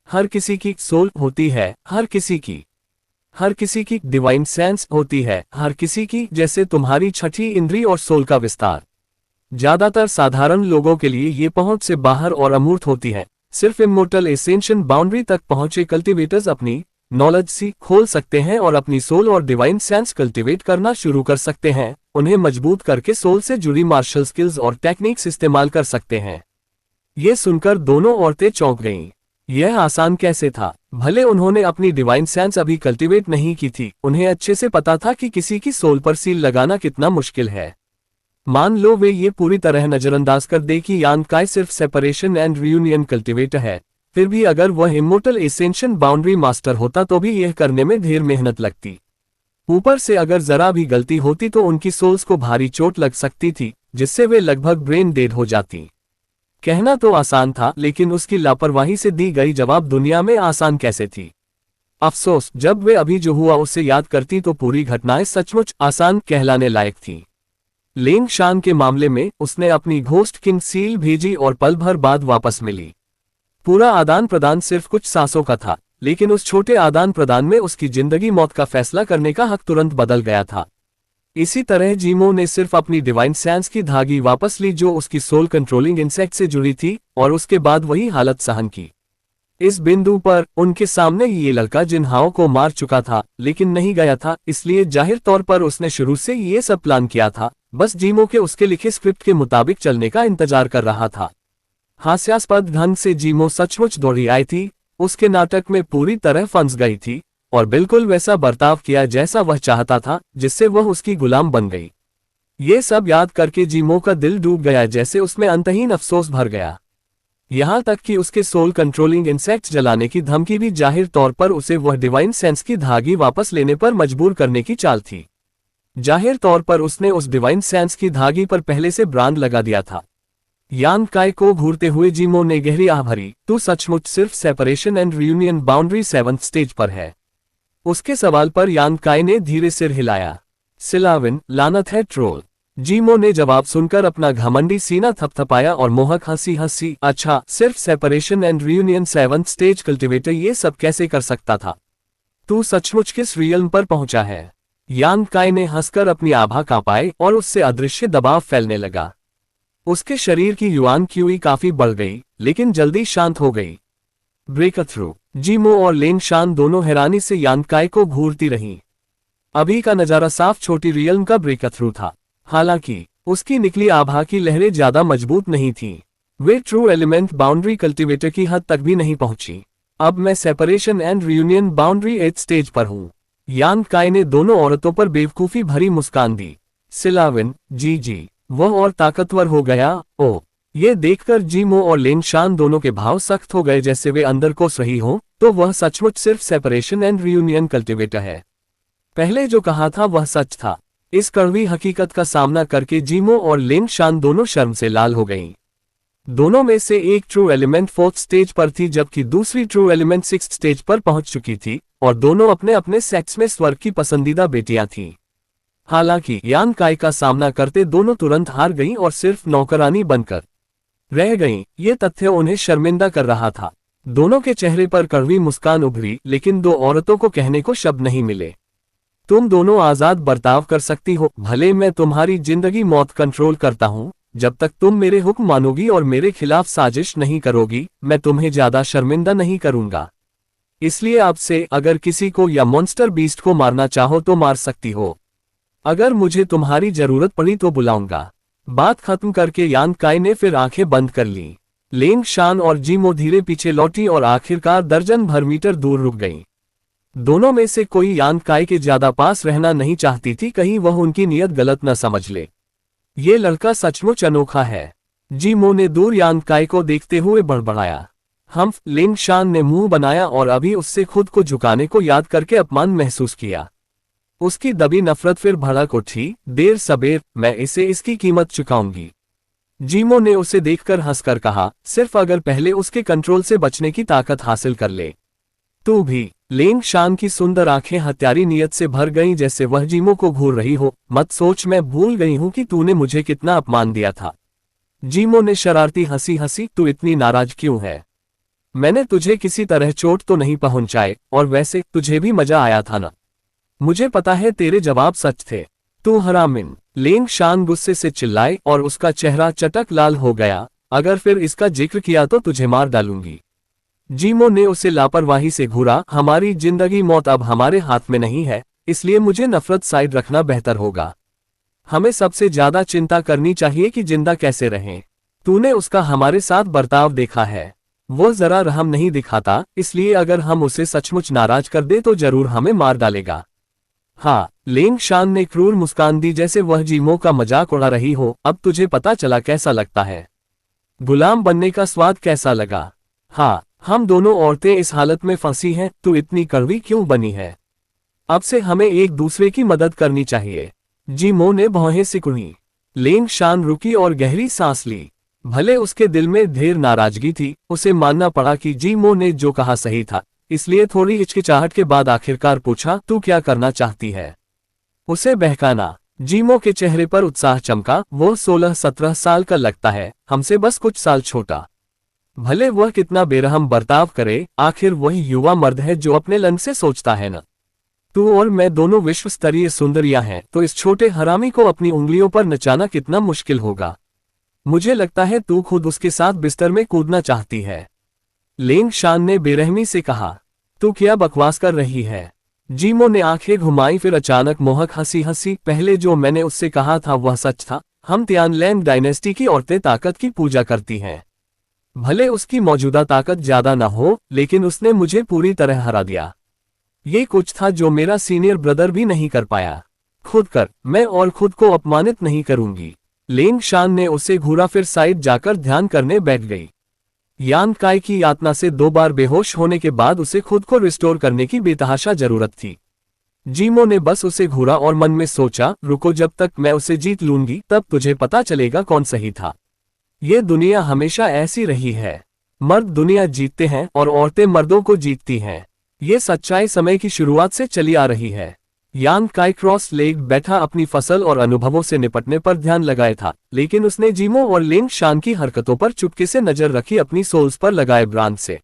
S2: हर किसी की सोल होती है, हर किसी की डिवाइन सेंस होती है, हर किसी की, जैसे तुम्हारी छठी इंद्री और सोल का विस्तार। ज्यादातर साधारण लोगों के लिए ये पहुंच से बाहर और अमूर्त होती है। सिर्फ इमोर्टल एसेंशियल बाउंड्री तक पहुंचे कल्टीवेटर्स अपनी नॉलेज सी खोल सकते हैं और अपनी सोल और डिवाइन सेंस कल्टीवेट करना शुरू कर सकते हैं। उन्हें मजबूत करके सोल से जुड़ी मार्शल स्किल्स और टेक्निक्स इस्तेमाल कर सकते हैं। ये सुनकर दोनों औरतें चौंक गईं। यह आसान कैसे था? भले उन्होंने अपनी डिवाइन सेंस अभी कल्टीवेट नहीं की थी, उन्हें अच्छे से पता था कि किसी की सोल पर सील लगाना कितना मुश्किल है। मान लो वे ये पूरी तरह नजरअंदाज कर दे कि यान काय सिर्फ सेपरेशन एंड रियूनियन कल्टीवेटर है, फिर भी अगर वह इमोर्टल एसेंशियल बाउंड्री मास्टर होता तो भी यह करने में ढेर मेहनत लगती। ऊपर से अगर जरा भी गलती होती तो उनकी सोल्स को भारी चोट लग सकती थी, जिससे वे लगभग ब्रेन डेड हो जाती। कहना तो आसान था, लेकिन उसकी लापरवाही से दी गई जवाब दुनिया में आसान कैसे थी। अफसोस, जब वे अभी जो हुआ उससे याद करती तो पूरी घटनाएं सचमुच आसान कहलाने लायक थी। लेंग शान के मामले में उसने अपनी घोस्ट किन सील भेजी और पल भर बाद वापस मिली। पूरा आदान प्रदान सिर्फ कुछ सांसों का था, लेकिन उस छोटे आदान प्रदान में उसकी जिंदगी मौत का फैसला करने का हक तुरंत बदल गया था। इसी तरह जीमो ने सिर्फ अपनी डिवाइन सेंस की धागी वापस ली जो उसकी सोल कंट्रोलिंग इंसेक्ट से जुड़ी थी, और उसके बाद वही हालत सहन की। इस बिंदु पर उनके सामने ये लड़का जिन्हाओं को मार चुका था, लेकिन नहीं गया था, इसलिए जाहिर तौर पर उसने शुरू से ये सब प्लान किया था, बस जीमो के उसके लिखे स्क्रिप्ट के मुताबिक चलने का इंतजार कर रहा था। हास्यास्पद ढंग से जीमो सचमुच दौड़ी आई थी, उसके नाटक में पूरी तरह फंस गई थी और बिल्कुल वैसा बर्ताव किया जैसा वह चाहता था, जिससे वह उसकी गुलाम बन गई। ये सब याद करके जीमो का दिल डूब गया, जैसे उसमें अंतहीन अफसोस भर गया। यहाँ तक कि उसके सोल कंट्रोलिंग इंसेक्ट्स जलाने की धमकी भी जाहिर तौर पर उसे वह डिवाइन सेंस की धागी वापस लेने पर मजबूर करने की चाल थी। जाहिर तौर पर उसने उस डिवाइन सेंस की धागी पर पहले से ब्रांड लगा दिया था। यान काय को घूरते हुए जीमो ने गहरी आह भरी, तू सचमुच सिर्फ separation and reunion boundary 7th stage पर है। उसके सवाल पर यान काय ने धीरे सिर हिलाया। सिलाविन, लानत है ट्रोल। जीमो ने जवाब सुनकर अपना घमंडी सीना थपथपाया और मोहक हंसी, अच्छा, सिर्फ separation and reunion 7th stage cultivator ये सब कैसे कर सकता था? तू सचमुच किस रियल्म पर पहुंचा है? यान काय ने हंसकर अपनी आभा कांपाई और उससे अदृश्य दबाव फैलने लगा। उसके शरीर की युआन क्यूई काफी बढ़ गई, लेकिन जल्दी शांत हो गई। Break through. जीमो और लेंग शान दोनों हैरानी से यान काई को घूरती रहीं। अभी का नजारा साफ छोटी रियल्म का ब्रेक थ्रू था। हालांकि उसकी निकली आभा की लहरें ज्यादा मजबूत नहीं थीं। वे ट्रू एलिमेंट बाउंड्री कल्टीवेटर की हद तक भी नहीं पहुंची। अब मैं separation and reunion boundary 8 stage पर हूं। यान काई ने दोनों औरतों पर बेवकूफी भरी मुस्कान दी। सिलाविन, जी वह और ताकतवर हो गया। ओ, ये देखकर जीमो और लेंग शान दोनों के भाव सख्त हो गए, जैसे वे अंदर कोस रही हो तो वह सचमुच सिर्फ सेपरेशन एंड रियूनियन कल्टीवेटर है। पहले जो कहा था वह सच था। इस कड़वी हकीकत का सामना करके जीमो और लेंग शान दोनों शर्म से लाल हो गईं। दोनों में से एक ट्रू एलिमेंट 4th स्टेज पर थी, जबकि दूसरी ट्रू एलिमेंट 6th स्टेज पर पहुंच चुकी थी, और दोनों अपने अपने सेक्स में स्वर्ग की पसंदीदा बेटियां थीं। हालांकि यान काई का सामना करते दोनों तुरंत हार गईं और सिर्फ नौकरानी बनकर रह गईं। ये तथ्य उन्हें शर्मिंदा कर रहा था। दोनों के चेहरे पर कड़वी मुस्कान उभरी, लेकिन दो औरतों को कहने को शब्द नहीं मिले। तुम दोनों आजाद बर्ताव कर सकती हो, भले मैं तुम्हारी जिंदगी मौत कंट्रोल करता हूं। जब तक तुम मेरे हुक्म मानोगी और मेरे खिलाफ साजिश नहीं करोगी, मैं तुम्हें ज्यादा शर्मिंदा नहीं करूंगा। इसलिए आपसे अगर किसी को या मॉन्स्टर बीस्ट को मारना चाहो तो मार सकती हो। अगर मुझे तुम्हारी जरूरत पड़ी तो बुलाऊंगा। बात खत्म करके यान काई ने फिर आंखें बंद कर लीं। लेंग शान और जीमो धीरे पीछे लौटी और आखिरकार दर्जन भर मीटर दूर रुक गईं। दोनों में से कोई यान काई के ज्यादा पास रहना नहीं चाहती थी, कहीं वह उनकी नीयत गलत न समझ ले। ये लड़का सचमुच अनोखा है। जीमो ने दूर यान काई को देखते हुए बड़बड़ाया। लेंग शान ने मुंह बनाया और अभी उससे खुद को झुकाने को याद करके अपमान महसूस किया। उसकी दबी नफरत फिर भड़क उठी। देर सबेर मैं इसे इसकी कीमत चुकाऊंगी। जीमो ने उसे देखकर हंसकर कहा, सिर्फ अगर पहले उसके कंट्रोल से बचने की ताकत हासिल कर ले। तू भी। लेंग शान की सुंदर आंखें हत्यारी नियत से भर गईं, जैसे वह जीमो को घूर रही हो। मत सोच, मैं भूल गई हूं कि तूने मुझे कितना अपमान दिया था। जीमो ने शरारती हंसी हंसी, तू इतनी नाराज क्यों है? मैंने तुझे किसी तरह चोट तो नहीं पहुंचाए, और वैसे तुझे भी मजा आया था ना? मुझे पता है तेरे जवाब सच थे। तू हरामिन। लेंग शान गुस्से से चिल्लाई और उसका चेहरा चटक लाल हो गया। अगर फिर इसका जिक्र किया तो तुझे मार डालूंगी। जीमो ने उसे लापरवाही से घूरा। हमारी जिंदगी मौत अब हमारे हाथ में नहीं है, इसलिए मुझे नफरत साइड रखना बेहतर होगा। हमें सबसे ज्यादा चिंता करनी चाहिए कि जिंदा कैसे रहें। तूने उसका हमारे साथ बर्ताव देखा है, वो जरा रहम नहीं दिखाता, इसलिए अगर हम उसे सचमुच नाराज कर दे तो जरूर हमें मार डालेगा। हाँ, लेंग शान ने क्रूर मुस्कान दी, जैसे वह जीमो का मजाक उड़ा रही हो। अब तुझे पता चला कैसा लगता है? गुलाम बनने का स्वाद कैसा लगा? हाँ, हम दोनों औरतें इस हालत में फंसी हैं, तू इतनी कड़वी क्यों बनी है? अब से हमें एक दूसरे की मदद करनी चाहिए। जीमो ने भौहें सिकुड़ी। लेंग शान रुकी और गहरी सांस ली। भले उसके दिल में ढेर नाराजगी थी, उसे मानना पड़ा कि जीमो ने जो कहा सही था, इसलिए थोड़ी हिचकिचाहट के बाद आखिरकार पूछा, तू क्या करना चाहती है? उसे बहकाना। जीमो के चेहरे पर उत्साह चमका। वो 16-17 साल का लगता है, हमसे बस कुछ साल छोटा। भले वह कितना बेरहम बर्ताव करे, आखिर वही युवा मर्द है जो अपने लन से सोचता है न। तू और मैं दोनों विश्व स्तरीय सुंदरियां हैं, तो इस छोटे हरामी को अपनी उंगलियों पर नचाना कितना मुश्किल होगा। मुझे लगता है तू खुद उसके साथ बिस्तर में कूदना चाहती है। लेंग शान ने बेरहमी से कहा, तू क्या बकवास कर रही है? जीमो ने आंखें घुमाई, फिर अचानक मोहक हंसी हंसी। पहले जो मैंने उससे कहा था वह सच था। हम तियानलैंड डायनेस्टी की औरतें ताकत की पूजा करती हैं। भले उसकी मौजूदा ताकत ज्यादा न हो, लेकिन उसने मुझे पूरी तरह हरा दिया। ये कुछ था जो मेरा सीनियर ब्रदर भी नहीं कर पाया। खुद कर, मैं और खुद को अपमानित नहीं करूंगी। लेंग शान ने उसे घूरा, फिर साइड जाकर ध्यान करने बैठ गई। यान काई की यातना से 2 बार बेहोश होने के बाद उसे खुद को रिस्टोर करने की बेतहाशा जरूरत थी। जीमो ने बस उसे घूरा और मन में सोचा, रुको, जब तक मैं उसे जीत लूंगी तब तुझे पता चलेगा कौन सही था। ये दुनिया हमेशा ऐसी रही है। मर्द दुनिया जीतते हैं और औरतें मर्दों को जीतती हैं। ये सच्चाई समय की शुरुआत से चली आ रही है। यान काई क्रॉस लेग बैठा अपनी फसल और अनुभवों से निपटने पर ध्यान लगाए था, लेकिन उसने जीमो और लेंग शान की हरकतों पर चुपके से नजर रखी, अपनी सोल्स पर लगाए ब्रांड से।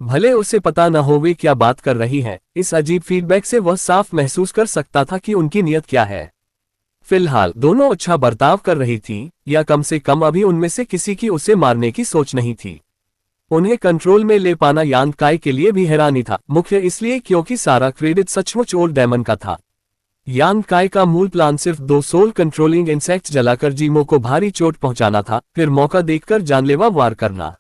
S2: भले उसे पता न हो वे क्या बात कर रही हैं, इस अजीब फीडबैक से वह साफ महसूस कर सकता था कि उनकी नीयत क्या है। फिलहाल दोनों अच्छा बर्ताव कर रही थीं, या कम से कम अभी उनमें से किसी की उसे मारने की सोच नहीं थी। उन्हें कंट्रोल में ले पाना यांग काई के लिए भी हैरानी था, मुख्य इसलिए क्योंकि सारा क्रेडिट सचमुच ओल्ड डेमन का था। यांग काई का मूल प्लान सिर्फ 2 सोल कंट्रोलिंग इंसेक्ट्स जलाकर जीमो को भारी चोट पहुंचाना था, फिर मौका देखकर जानलेवा वार करना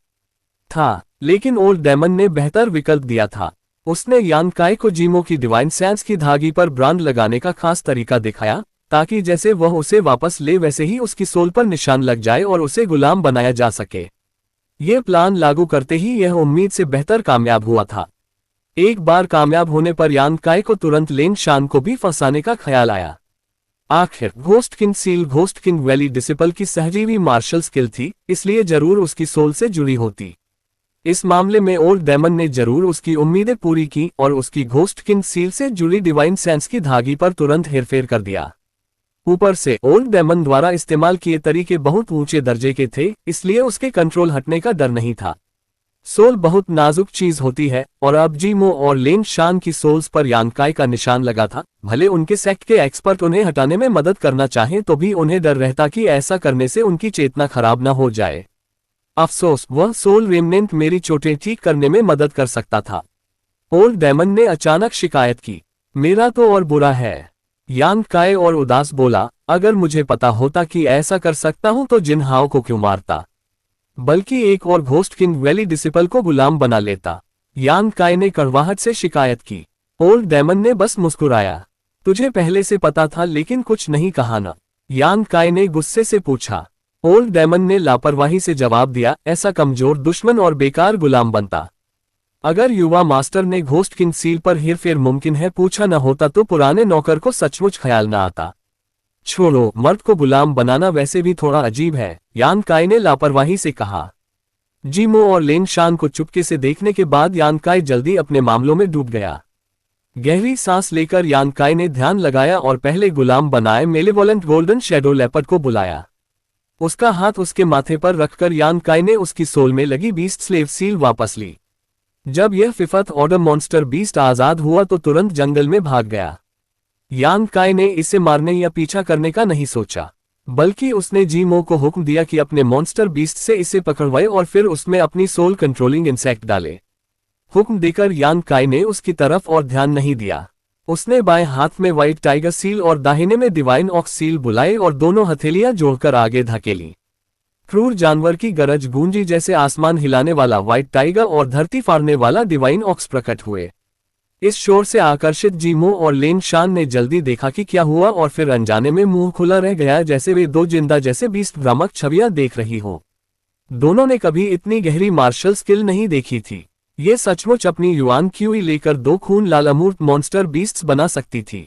S2: था। लेकिन ओल्ड डेमन ने बेहतर विकल्प दिया था। उसने यांग काई को जीमो की डिवाइन सेंस की धागी पर ब्रांड लगाने का खास तरीका दिखाया, ताकि जैसे वह उसे वापस ले वैसे ही उसकी सोल पर निशान लग जाए और उसे गुलाम बनाया जा सके। ये प्लान लागू करते ही यह उम्मीद से बेहतर कामयाब हुआ था। एक बार कामयाब होने पर यांग काई को तुरंत लेन शान को भी फंसाने का ख्याल आया। आखिर ghost king seal ghost king valley disciple की सहजीवी मार्शल स्किल थी, इसलिए जरूर उसकी सोल से जुड़ी होती। इस मामले में ओल्ड डेमन ने जरूर उसकी उम्मीदें पूरी की और उसकी घोस्ट किंग सील से जुड़ी डिवाइन सेंस की धागी पर तुरंत हेरफेर कर दिया। ऊपर से ओल्ड डेमन द्वारा इस्तेमाल किए तरीके बहुत ऊंचे दर्जे के थे, इसलिए उसके कंट्रोल हटने का डर नहीं था। सोल बहुत नाजुक चीज होती है और अब जीमो और लेन शान की सोल्स पर यांग काई का निशान लगा था। भले उनके सेक्ट के एक्सपर्ट उन्हें हटाने में मदद करना चाहें तो भी उन्हें डर रहता कि ऐसा करने से उनकी चेतना खराब न हो जाए। अफसोस, वह सोल रेमनेंट मेरी चोटें ठीक करने में मदद कर सकता था। ओल्ड डेमन ने अचानक शिकायत की, मेरा तो और बुरा है। यांग काई और उदास बोला, अगर मुझे पता होता कि ऐसा कर सकता हूं तो जिन हाओ को क्यों मारता, बल्कि एक और घोस्ट किंग वैली डिसिपल को गुलाम बना लेता। यांग काई ने कड़वाहट से शिकायत की। ओल्ड डेमन ने बस मुस्कुराया, तुझे पहले से पता था लेकिन कुछ नहीं कहा ना? यांग काई ने गुस्से से पूछा। ओल्ड डेमन ने लापरवाही से जवाब दिया, ऐसा कमजोर दुश्मन और बेकार गुलाम बनता। अगर युवा मास्टर ने घोस्ट किंग सील पर हेरफेर मुमकिन है पूछा न होता तो पुराने नौकर को सचमुच ख्याल न आता। छोड़ो, मर्द को गुलाम बनाना वैसे भी थोड़ा अजीब है, यांग काई ने लापरवाही से कहा। जीमो और लेन शान को चुपके से देखने के बाद यांग काई जल्दी अपने मामलों में डूब गया। गहरी सांस लेकर यांग काई ने ध्यान लगाया और पहले गुलाम बनाए मेलेवोलेंट गोल्डन शैडो लेपर्ड को बुलाया। उसका हाथ उसके माथे पर रखकर यांग काई ने उसकी सोल में लगी बीस्ट स्लेव सील वापस ली। जब यह फिफ्थ ऑर्डर मॉन्स्टर बीस्ट आजाद हुआ तो तुरंत जंगल में भाग गया। यांग काई ने इसे मारने या पीछा करने का नहीं सोचा, बल्कि उसने जीमो को हुक्म दिया कि अपने मॉन्स्टर बीस्ट से इसे पकड़वाए और फिर उसमें अपनी सोल कंट्रोलिंग इंसेक्ट डाले। हुक्म देकर यांग काई ने उसकी तरफ और ध्यान नहीं दिया। उसने बाएं हाथ में व्हाइट टाइगर सील और दाहिने में डिवाइन ऑक्स सील बुलाए और दोनों हथेलियां जोड़कर आगे धकेली। क्रूर जानवर की गरज गूंजी जैसे आसमान हिलाने वाला व्हाइट टाइगर और धरती फाड़ने वाला डिवाइन ऑक्स प्रकट हुए। इस शोर से आकर्षित जीमो और लेन शान ने जल्दी देखा कि क्या हुआ और फिर अनजाने में मुंह खुला रह गया जैसे वे दो जिंदा जैसे बीस्ट भ्रामक छवियां देख रही हो। दोनों ने कभी इतनी गहरी मार्शल स्किल नहीं देखी थी। ये सचमुच अपनी युआन क्यूई लेकर 2 खून लालामूर्त मॉन्स्टर बीस्ट्स बना सकती थी।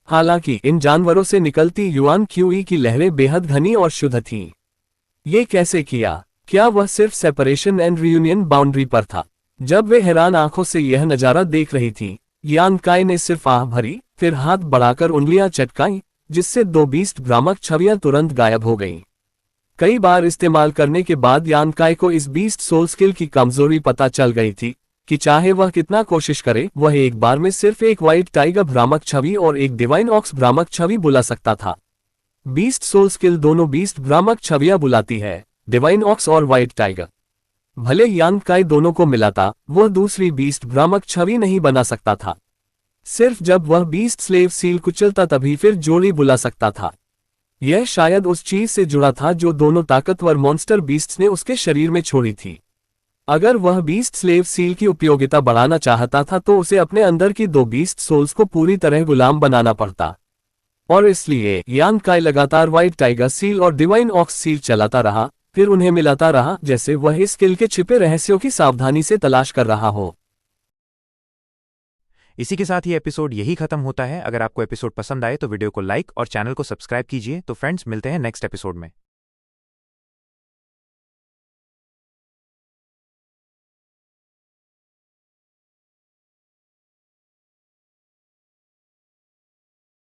S2: हालांकि इन जानवरों से निकलती युआन क्यूई की लहरें बेहद घनी और शुद्ध थीं। ये कैसे किया? क्या वह सिर्फ सेपरेशन एंड रियूनियन बाउंड्री पर था? जब वे हैरान आंखों से यह नजारा देख रही थी, यांग काई ने सिर्फ आह भरी, फिर हाथ बढ़ाकर उंगलियां चटकाईं, जिससे 2 बीस्ट भ्रामक छवियां तुरंत गायब हो गईं। कई बार इस्तेमाल करने के बाद यांग काई को इस बीस्ट सोल स्किल की कमजोरी पता चल गई थी कि चाहे वह कितना कोशिश करे, वह एक बार में सिर्फ एक व्हाइट टाइगर भ्रामक छवि और एक डिवाइन ऑक्स भ्रामक छवि बुला सकता था। बीस्ट सोल स्किल दोनों बीस्ट भ्रामक छवियां बुलाती है, डिवाइन ऑक्स और व्हाइट टाइगर। भले यांग काई दोनों को मिलाता, वह दूसरी बीस्ट भ्रामक छवि नहीं बना सकता था। सिर्फ जब वह बीस्ट स्लेव सील कुचलता तभी फिर जोड़ी बुला सकता था। यह शायद उस चीज से जुड़ा था जो दोनों ताकतवर मॉन्स्टर बीस्ट्स ने उसके शरीर में छोड़ी थी। अगर वह बीस्ट स्लेव सील की उपयोगिता बढ़ाना चाहता था तो उसे अपने अंदर की 2 बीस्ट सोल्स को पूरी तरह गुलाम बनाना पड़ता। और इसलिए यांग काई लगातार व्हाइट टाइगर सील और डिवाइन ऑक्स सील चलाता रहा, फिर उन्हें मिलाता रहा जैसे वह इस स्किल के छिपे रहस्यों की सावधानी से तलाश कर रहा हो।
S1: इसी के साथ ये एपिसोड यही खत्म होता है। अगर आपको एपिसोड पसंद आए तो वीडियो को लाइक और चैनल को सब्सक्राइब कीजिए। तो फ्रेंड्स, मिलते हैं नेक्स्ट एपिसोड में।